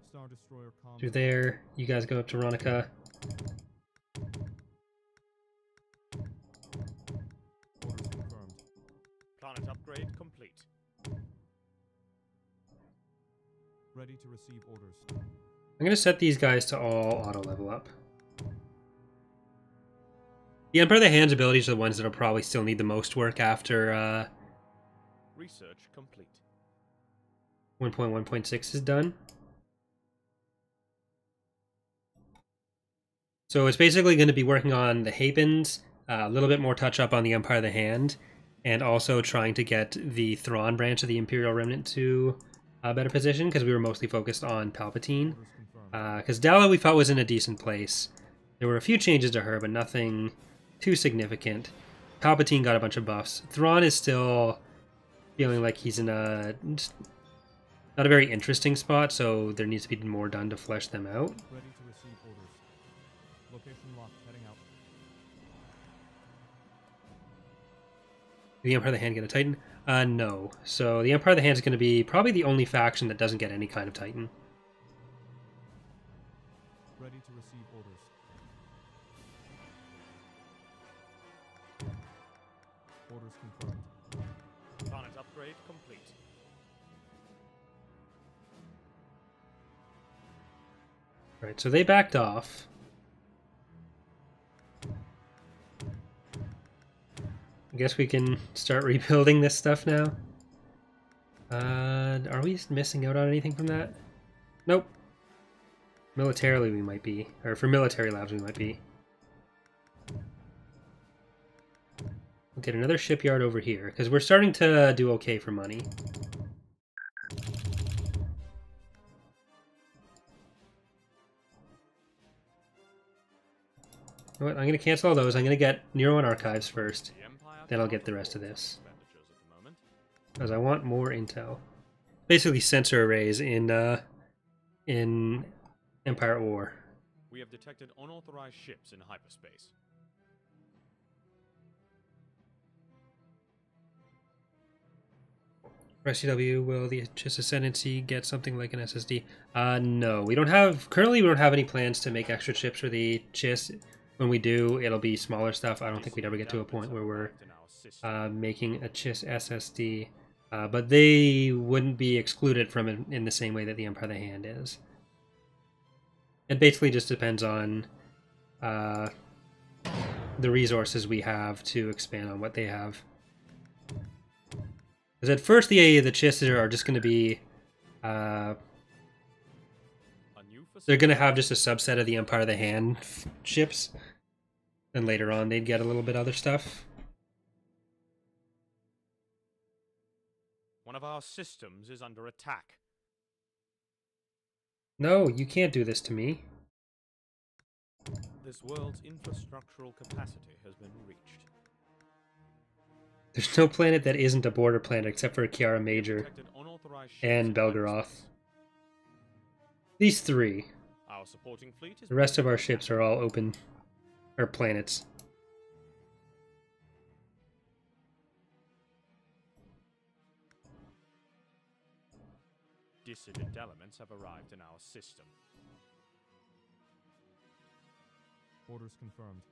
Star Destroyer comms. Through there, you guys go up to Ronica. Orders confirmed. Planet upgrade complete. Ready to receive orders. I'm going to set these guys to all auto level up. The Empire of the Hand's abilities are the ones that'll probably still need the most work after Research complete. 1.1.6 is done. So it's basically going to be working on the Hapens, a little bit more touch up on the Empire of the Hand, and also trying to get the Thrawn branch of the Imperial Remnant to a better position, because we were mostly focused on Palpatine. Because Dalla we thought was in a decent place. There were a few changes to her, but nothing too significant. Palpatine got a bunch of buffs. Thrawn is still feeling like he's in a not a very interesting spot, so there needs to be more done to flesh them out. Ready to receive orders. Location locked. Heading out. Did the Empire of the Hand get a Titan? No. So the Empire of the Hand is going to be probably the only faction that doesn't get any kind of Titan. Ready to receive orders. Orders confirmed. Planet upgrade complete. Right, so they backed off. I guess we can start rebuilding this stuff now. Are we missing out on anything from that? Nope. Militarily we might be. Or for military labs we might be. We'll get another shipyard over here, because we're starting to do okay for money. You know what? I'm going to cancel all those. I'm going to get Nero and Archives first. Then I'll get the rest of this. Because I want more intel. Basically sensor arrays in Empire at War. We have detected unauthorized ships in hyperspace. For SCW, will the Chiss Ascendancy get something like an SSD? No. We don't have... Currently, we don't have any plans to make extra chips for the Chiss. When we do, it'll be smaller stuff. I don't think we'd ever get to a point where we're making a Chiss SSD. But they wouldn't be excluded from it in the same way that the Empire of the Hand is. It basically just depends on the resources we have to expand on what they have. Because at first the Chiss are just going to be... they're going to have just a subset of the Empire of the Hand ships. Then later on they'd get a little bit other stuff. One of our systems is under attack. No, you can't do this to me. This world's infrastructural capacity has been reached. There's no planet that isn't a border planet except for Kiara Major and Belgoroth. These three. Our supporting fleet is The rest of our ships are all open, or planets. dissident elements have arrived in our system. Orders confirmed.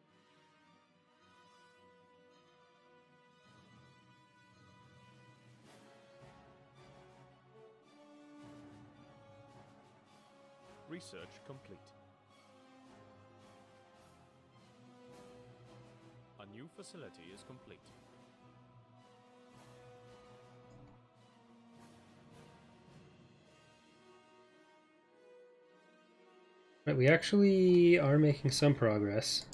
Research complete. A new facility is complete. Right, we actually are making some progress.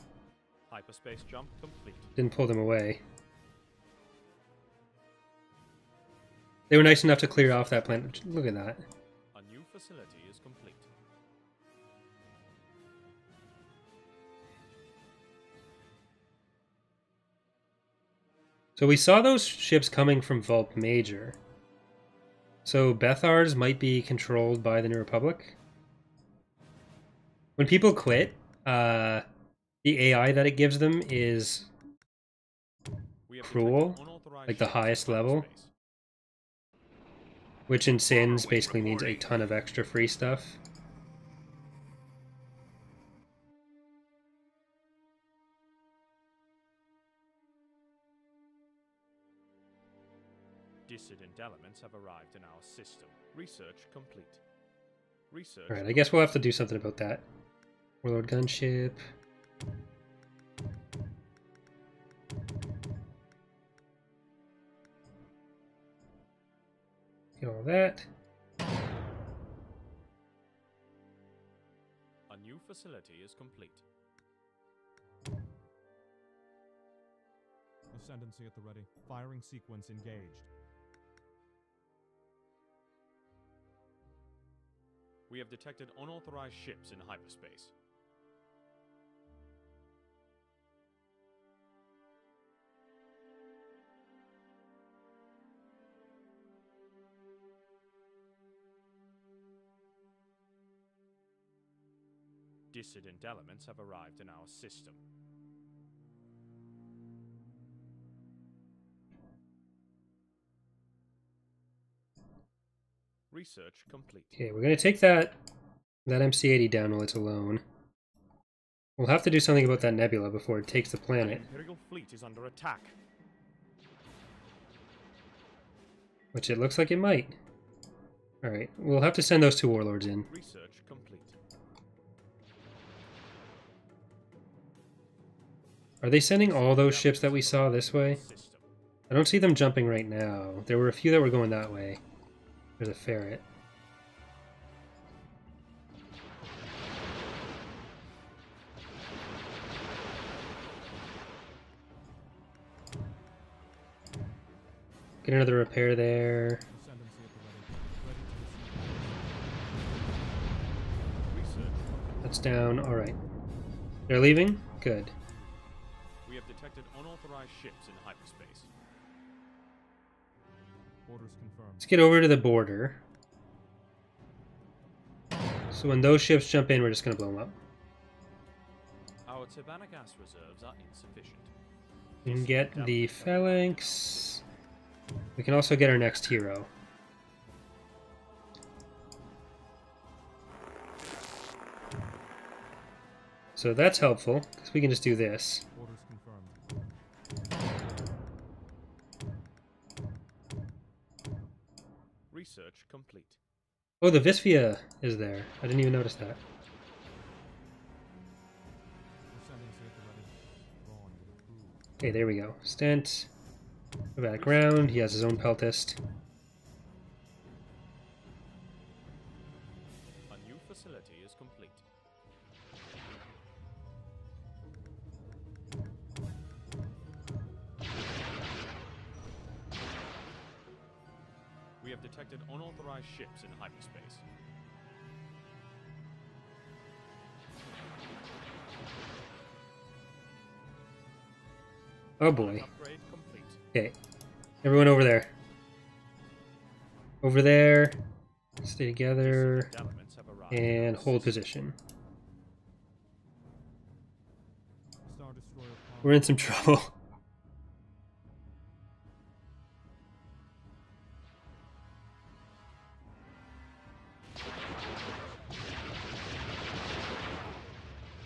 Hyperspace jump complete. Didn't pull them away. They were nice enough to clear off that planet. Look at that. A new facility is complete. So we saw those ships coming from Vulp Major. So Bethars might be controlled by the New Republic. When people quit, the AI that it gives them is cruel, like the highest level. Which in Sins basically means a ton of extra free stuff. Dissident elements have arrived in our system. Research complete. Research. Alright, I guess we'll have to do something about that. Warlord gunship. Get all that. A new facility is complete. Ascendancy at the ready. Firing sequence engaged. We have detected unauthorized ships in hyperspace. Dissident elements have arrived in our system. Research complete. Okay, we're gonna take that MC-80 down while it's alone. We'll have to do something about that nebula before it takes the An planet, Imperial fleet is under attack. which it looks like it might. Alright, we'll have to send those two warlords in. Research complete. Are they sending all those ships that we saw this way? System. I don't see them jumping right now. There were a few that were going that way. There's a ferret. Get another repair there. Ascendancy at the ready. Ready to receive. Research. That's down. Alright. They're leaving? Good. We have detected unauthorized ships in hyperspace. Orders confirmed. Let's get over to the border. So when those ships jump in, we're just going to blow them up. Our Tibanna gas reserves are insufficient. We can get the phalanx. We can also get our next hero. So that's helpful, because we can just do this. Orders confirmed. Research complete. Oh, the Visvia is there. I didn't even notice that. Ascendancy at the ready. Drawn with approved. Okay, there we go. Stent. Go back ground. He has his own peltist. A new facility is complete. We have detected unauthorized ships in hyperspace. Oh boy. Upgrade complete. Okay. Everyone over there. Over there. Stay together. Dissident elements have arrived. And hold position. Star Destroyer power. We're in some trouble.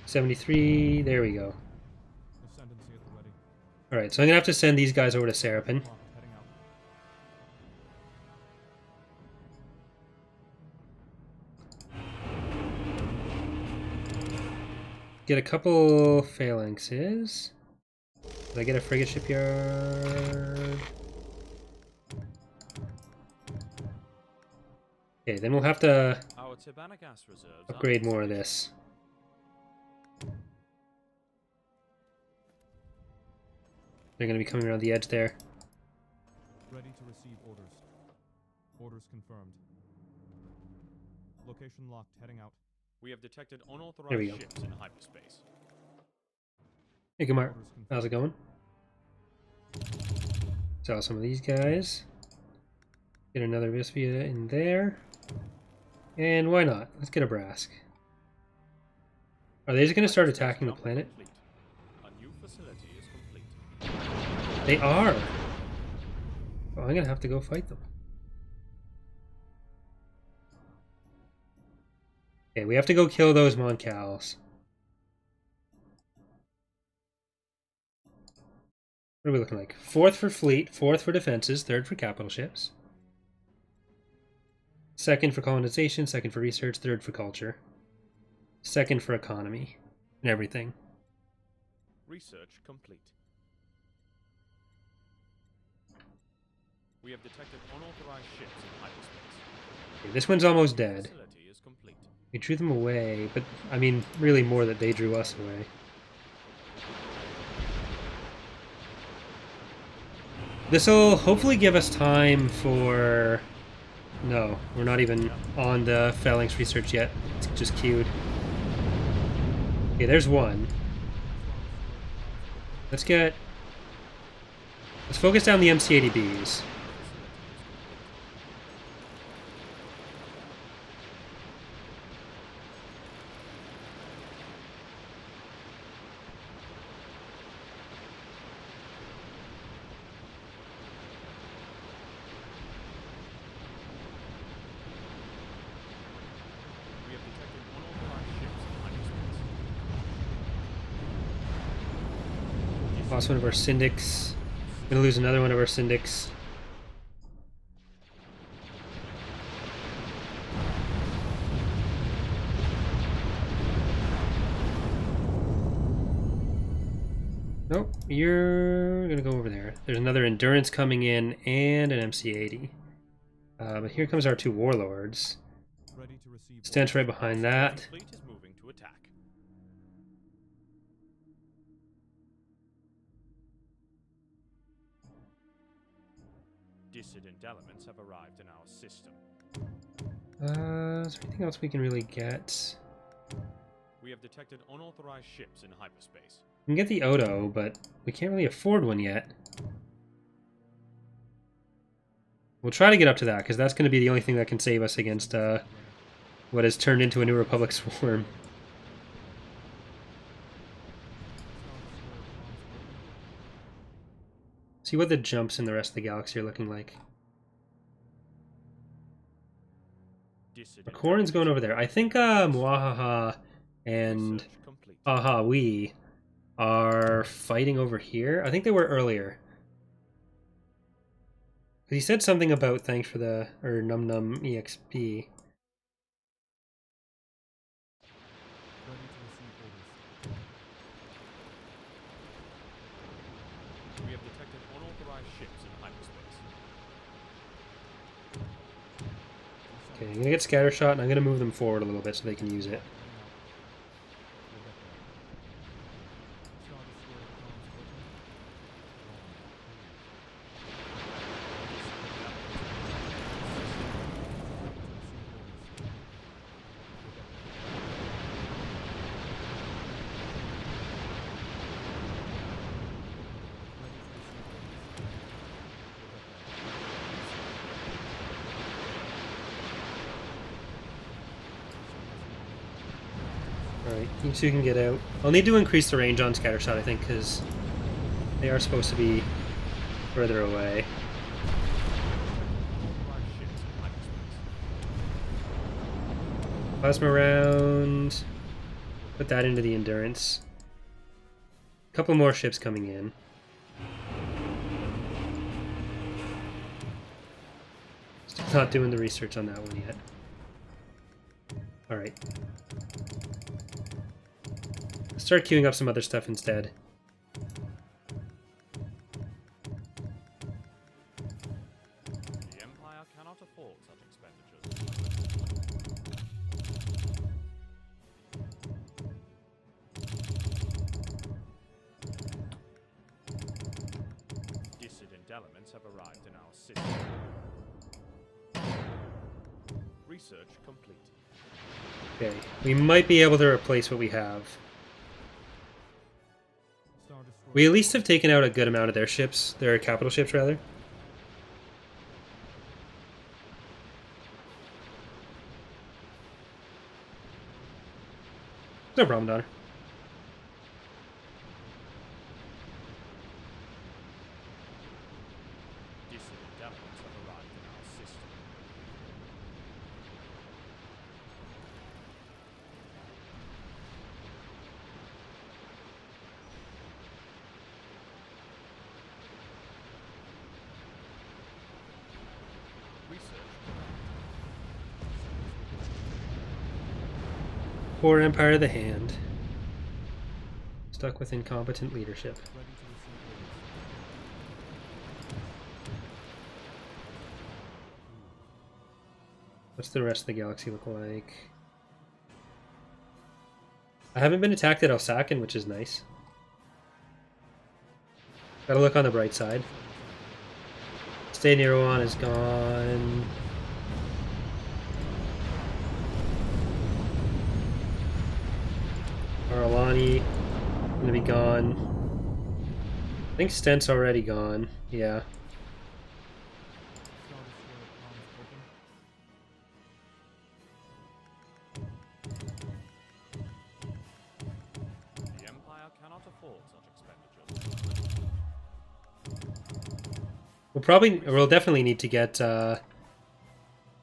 $73. There we go. Ascendancy at the ready. Alright, so I'm going to have to send these guys over to Seraphim. Clock heading out. Get a couple phalanxes. Did I get a frigate shipyard? Okay, then we'll have to Our Tibanna gas reserves are upgrade more of insufficient. this. They're going to be coming around the edge there. Ready to receive orders. Orders confirmed. Location locked. Heading out. We have detected There we unauthorized go. ships in hyperspace. Hey, Kumar. Orders confirmed. How's it going? Sell some of these guys. Get another Visvia in there. And why not? Let's get a Brask. Are they just going to start attacking the planet? Complete. A new facility is complete. They are! Oh, I'm going to have to go fight them. Okay, we have to go kill those Moncals. What are we looking like? 4th for fleet, 4th for defenses, 3rd for capital ships. 2nd for colonization, 2nd for research, 3rd for culture. 2nd for economy and everything. Research complete. We have detected unauthorized ships in hyperspace. Okay, this one's almost dead. Facility is complete. We drew them away, but I mean, really more that they drew us away. This'll hopefully give us time for... No, we're not even on the phalanx research yet. It's just queued. Okay, there's one. Let's focus down the MC-80Bs. We have detected unauthorized ships in hyperspace. Lost one of our syndics. Gonna lose another one of our syndics. Nope, you're gonna go over there. There's another endurance coming in and an MC-80. But here comes our two warlords. Ready to receive Stands right behind that. Fleet is moving to attack. Dissident elements have arrived in our system. Is there anything else we can really get? We have detected unauthorized ships in hyperspace. We can get the Odo, but we can't really afford one yet. We'll try to get up to that, because that's going to be the only thing that can save us against what has turned into a New Republic swarm. See what the jumps in the rest of the galaxy are looking like. Corin's going over there. I think Muahaha and Ahawi are fighting over here. I think they were earlier. He said something about thanks for the, or num num EXP. We have detected unauthorized ships in hyperspace. Okay, I'm gonna get scattershot and I'm gonna move them forward a little bit so they can use it. Alright, you two can get out. I'll need to increase the range on scattershot, I think, because they are supposed to be further away. Plasma round. Put that into the endurance. A couple more ships coming in. Still not doing the research on that one yet. Alright. Start queuing up some other stuff instead. The Empire cannot afford such expenditures. Dissident elements have arrived in our system. Research complete. Okay, we might be able to replace what we have. We at least have taken out a good amount of their ships, their capital ships rather. No problem, Donner. Dissident elements have arrived in our system. Poor Empire of the Hand. Stuck with incompetent leadership. What's the rest of the galaxy look like? I haven't been attacked at Elsakin, which is nice. Gotta look on the bright side. Stay Nero on is gone. Aralani gonna be gone. I think Stent's already gone. Yeah. The Empire cannot afford such expenditures. We'll definitely need to get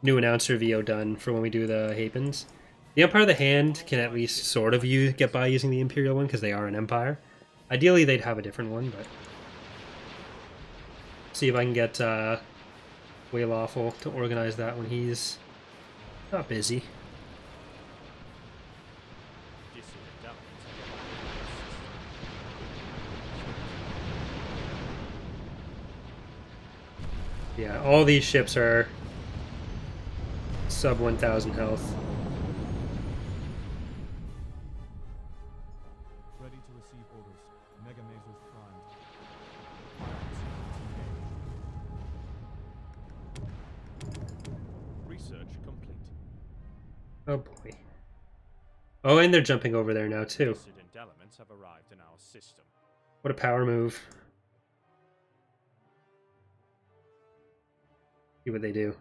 new announcer VO done for when we do the Hapens. The Empire of the Hand can at least sort of get by using the Imperial one because they are an Empire. Ideally, they'd have a different one, but see if I can get Way Lawful to organize that when he's not busy. Yeah, all these ships are sub 1,000 health. Ready to receive orders. Mega Mazers primed. Research complete. Oh boy. Oh, and they're jumping over there now too. Dissident elements have arrived in our system. What a power move. See what they do.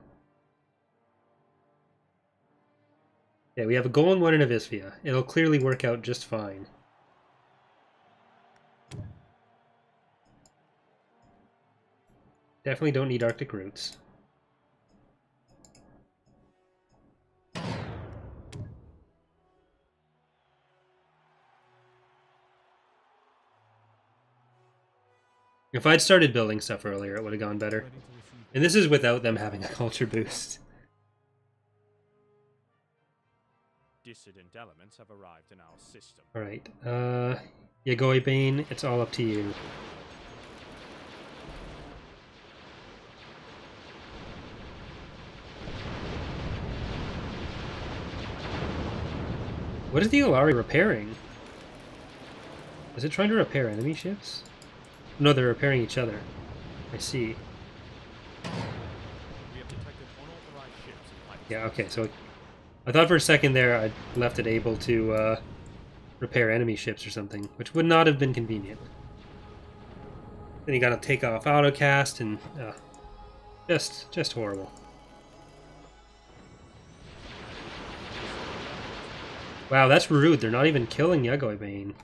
Yeah, we have a Golan one and a Visvia. It'll clearly work out just fine. Definitely don't need Arctic roots. If I'd started building stuff earlier, it would have gone better. And this is without them having a culture boost. Dissident elements have arrived in our system. Alright, Yagoi Bane, it's all up to you. What is the Olari repairing? Is it trying to repair enemy ships? No, they're repairing each other. I see. We have detected unauthorized ships in hyperspace. Yeah, okay, so I thought for a second there I left it able to repair enemy ships or something, which would not have been convenient. Then you gotta take off autocast and just horrible. Wow, that's rude. They're not even killing Yagoi Bane.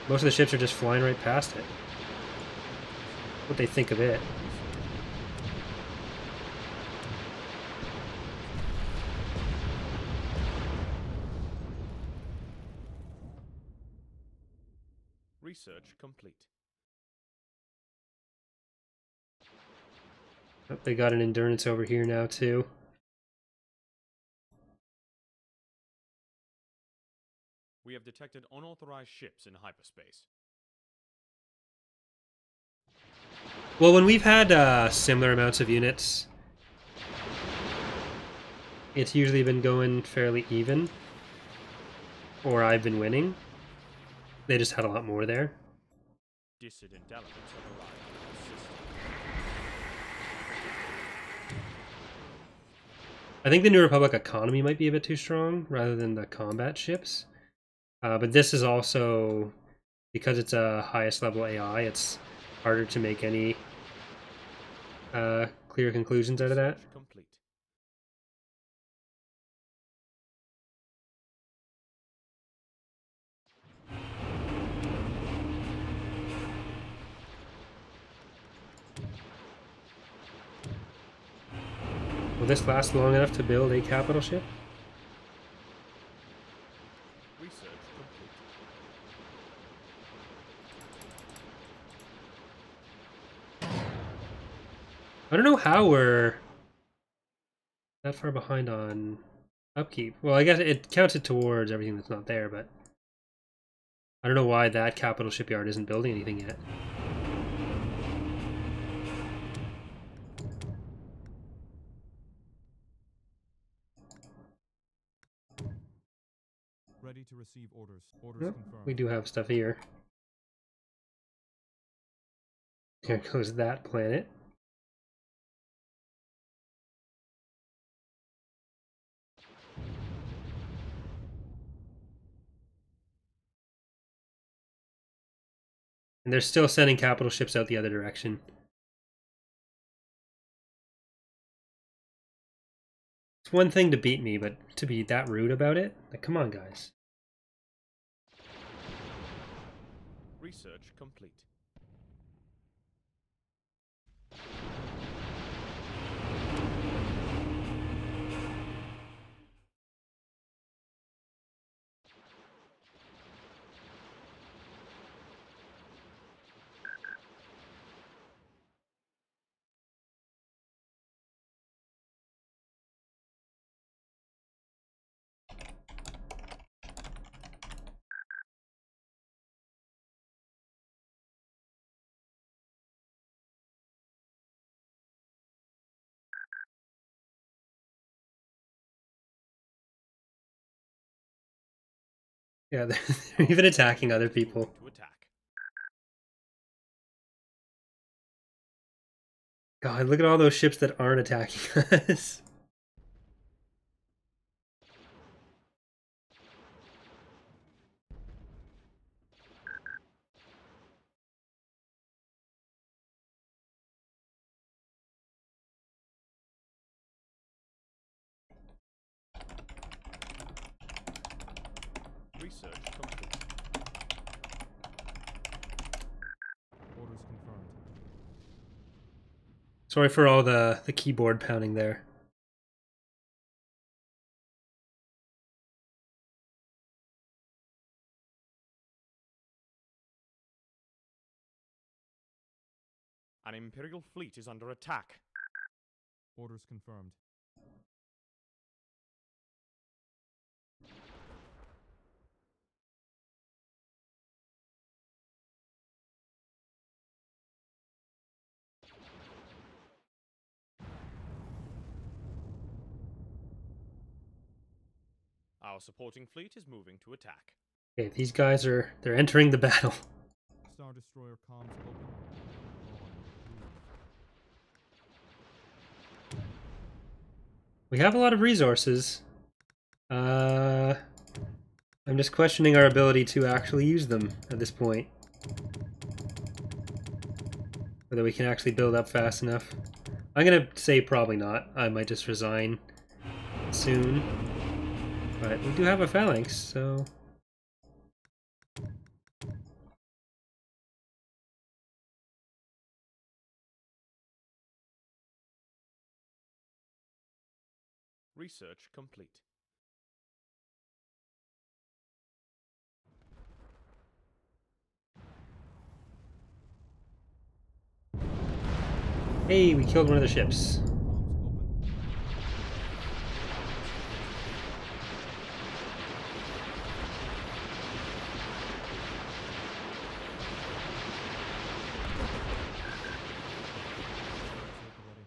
Most of the ships are just flying right past it. What they think of it. Research complete. Oh, they got an endurance over here now too. We have detected unauthorized ships in hyperspace. Well, when we've had similar amounts of units, it's usually been going fairly even. Or I've been winning. They just had a lot more there. Dissident elements have arrived in our system. I think the New Republic economy might be a bit too strong, rather than the combat ships. But this is also, because it's a highest level AI, it's harder to make any clear conclusions out of that. Research complete. Will this last long enough to build a capital ship? Research complete. I don't know how we're that far behind on upkeep. Well, I guess it counted towards everything that's not there, but I don't know why that capital shipyard isn't building anything yet. Ready to receive orders. Orders Nope, confirmed. we do have stuff here. Here goes that planet. And they're still sending capital ships out the other direction. It's one thing to beat me, but to be that rude about it? Like, come on, guys. Research complete. Yeah, they're even attacking other people. To attack. God, look at all those ships that aren't attacking us. Research complete. Orders confirmed. Sorry for all the keyboard pounding there. An Imperial fleet is under attack. Orders confirmed. Our supporting fleet is moving to attack. Okay, these guys they're entering the battle. Star Destroyer comms open. We have a lot of resources. I'm just questioning our ability to actually use them at this point. Whether we can actually build up fast enough. I'm gonna say probably not. I might just resign soon. But we do have a phalanx, so... Research complete. Hey, we killed one of the ships. Comms open. Ready.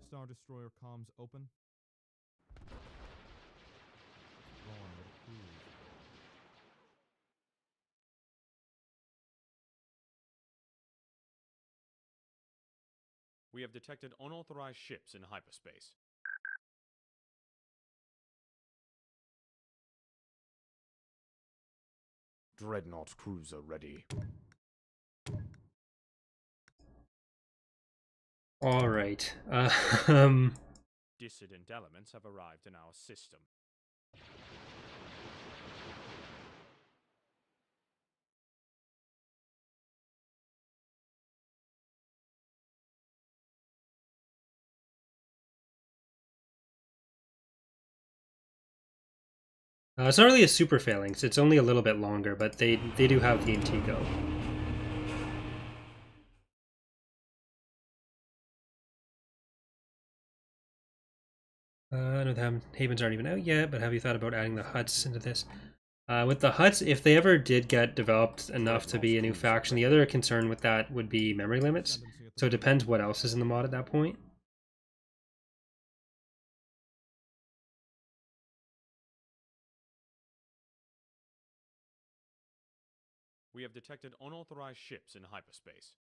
Star Destroyer comms open. Launch approved. We have detected unauthorized ships in hyperspace. Dreadnought cruiser ready. All right. Dissident elements have arrived in our system. It's not really a super phalanx. It's only a little bit longer, but they do have the Intego. I know the Havens aren't even out yet, but have you thought about adding the Huts into this? With the Huts, if they ever did get developed enough to be a new faction, the other concern with that would be memory limits. Ascendancy at the So it ready. depends what else is in the mod at that point. We have detected unauthorized ships in hyperspace.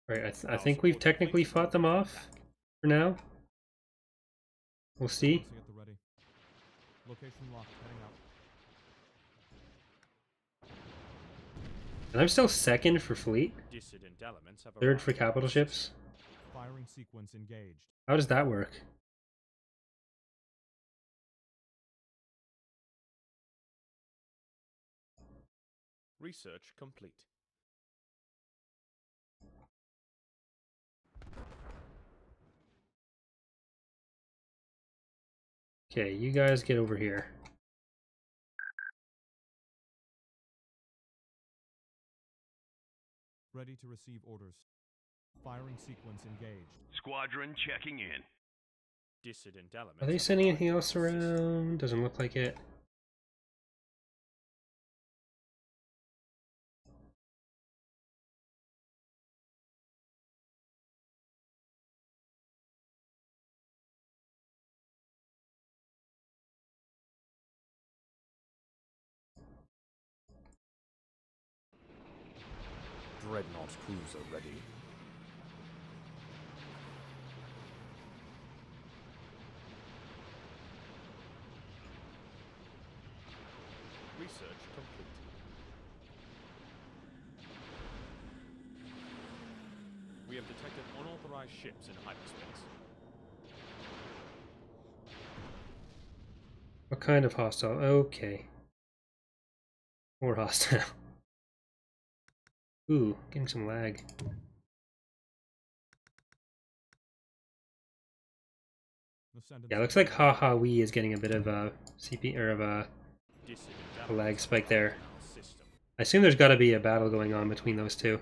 Right, I think we've technically fought them off for now. We'll see. Ascendancy at the ready. Location locked. Heading out. And I'm still second for fleet. Dissident elements have Third arrived for in capital our ships. system. Firing sequence engaged. How does that work? Research complete. Okay, you guys get over here. Ready to receive orders. Firing sequence engaged. Squadron checking in. Dissident elements Are they have sending arrived anything in else our system. around? Doesn't look like it. Dreadnought cruiser ready. Research complete. We have detected unauthorized ships in hyperspace. What kind of hostile? Okay. More hostile. Ooh, getting some lag. Ascendancy Yeah, looks at like the Ha ready. Ha Wee is getting a bit of a CP or of Dissident a lag elements spike have there. arrived in our system. I assume there's got to be a battle going on between those two.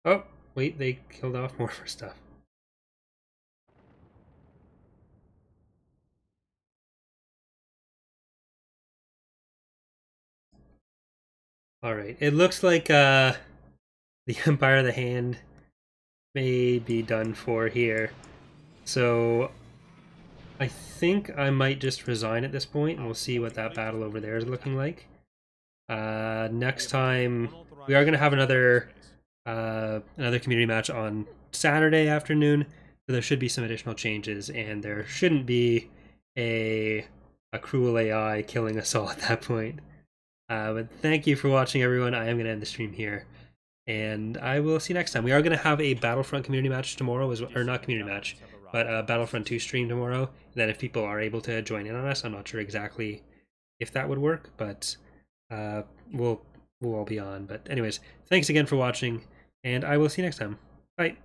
Oh, wait, they killed off more for stuff. Alright, it looks like the Empire of the Hand may be done for here. So I think I might just resign at this point, and we'll see what that battle over there is looking like. Next time, we are going to have another community match on Saturday afternoon, so there should be some additional changes, and there shouldn't be a cruel AI killing us all at that point. But thank you for watching, everyone. I am going to end the stream here, and I will see you next time. We are going to have a Battlefront community match tomorrow, or not community match, but a Battlefront 2 stream tomorrow. And then if people are able to join in on us, I'm not sure exactly if that would work, but uh, we'll all be on. But anyways, thanks again for watching, and I will see you next time. Bye.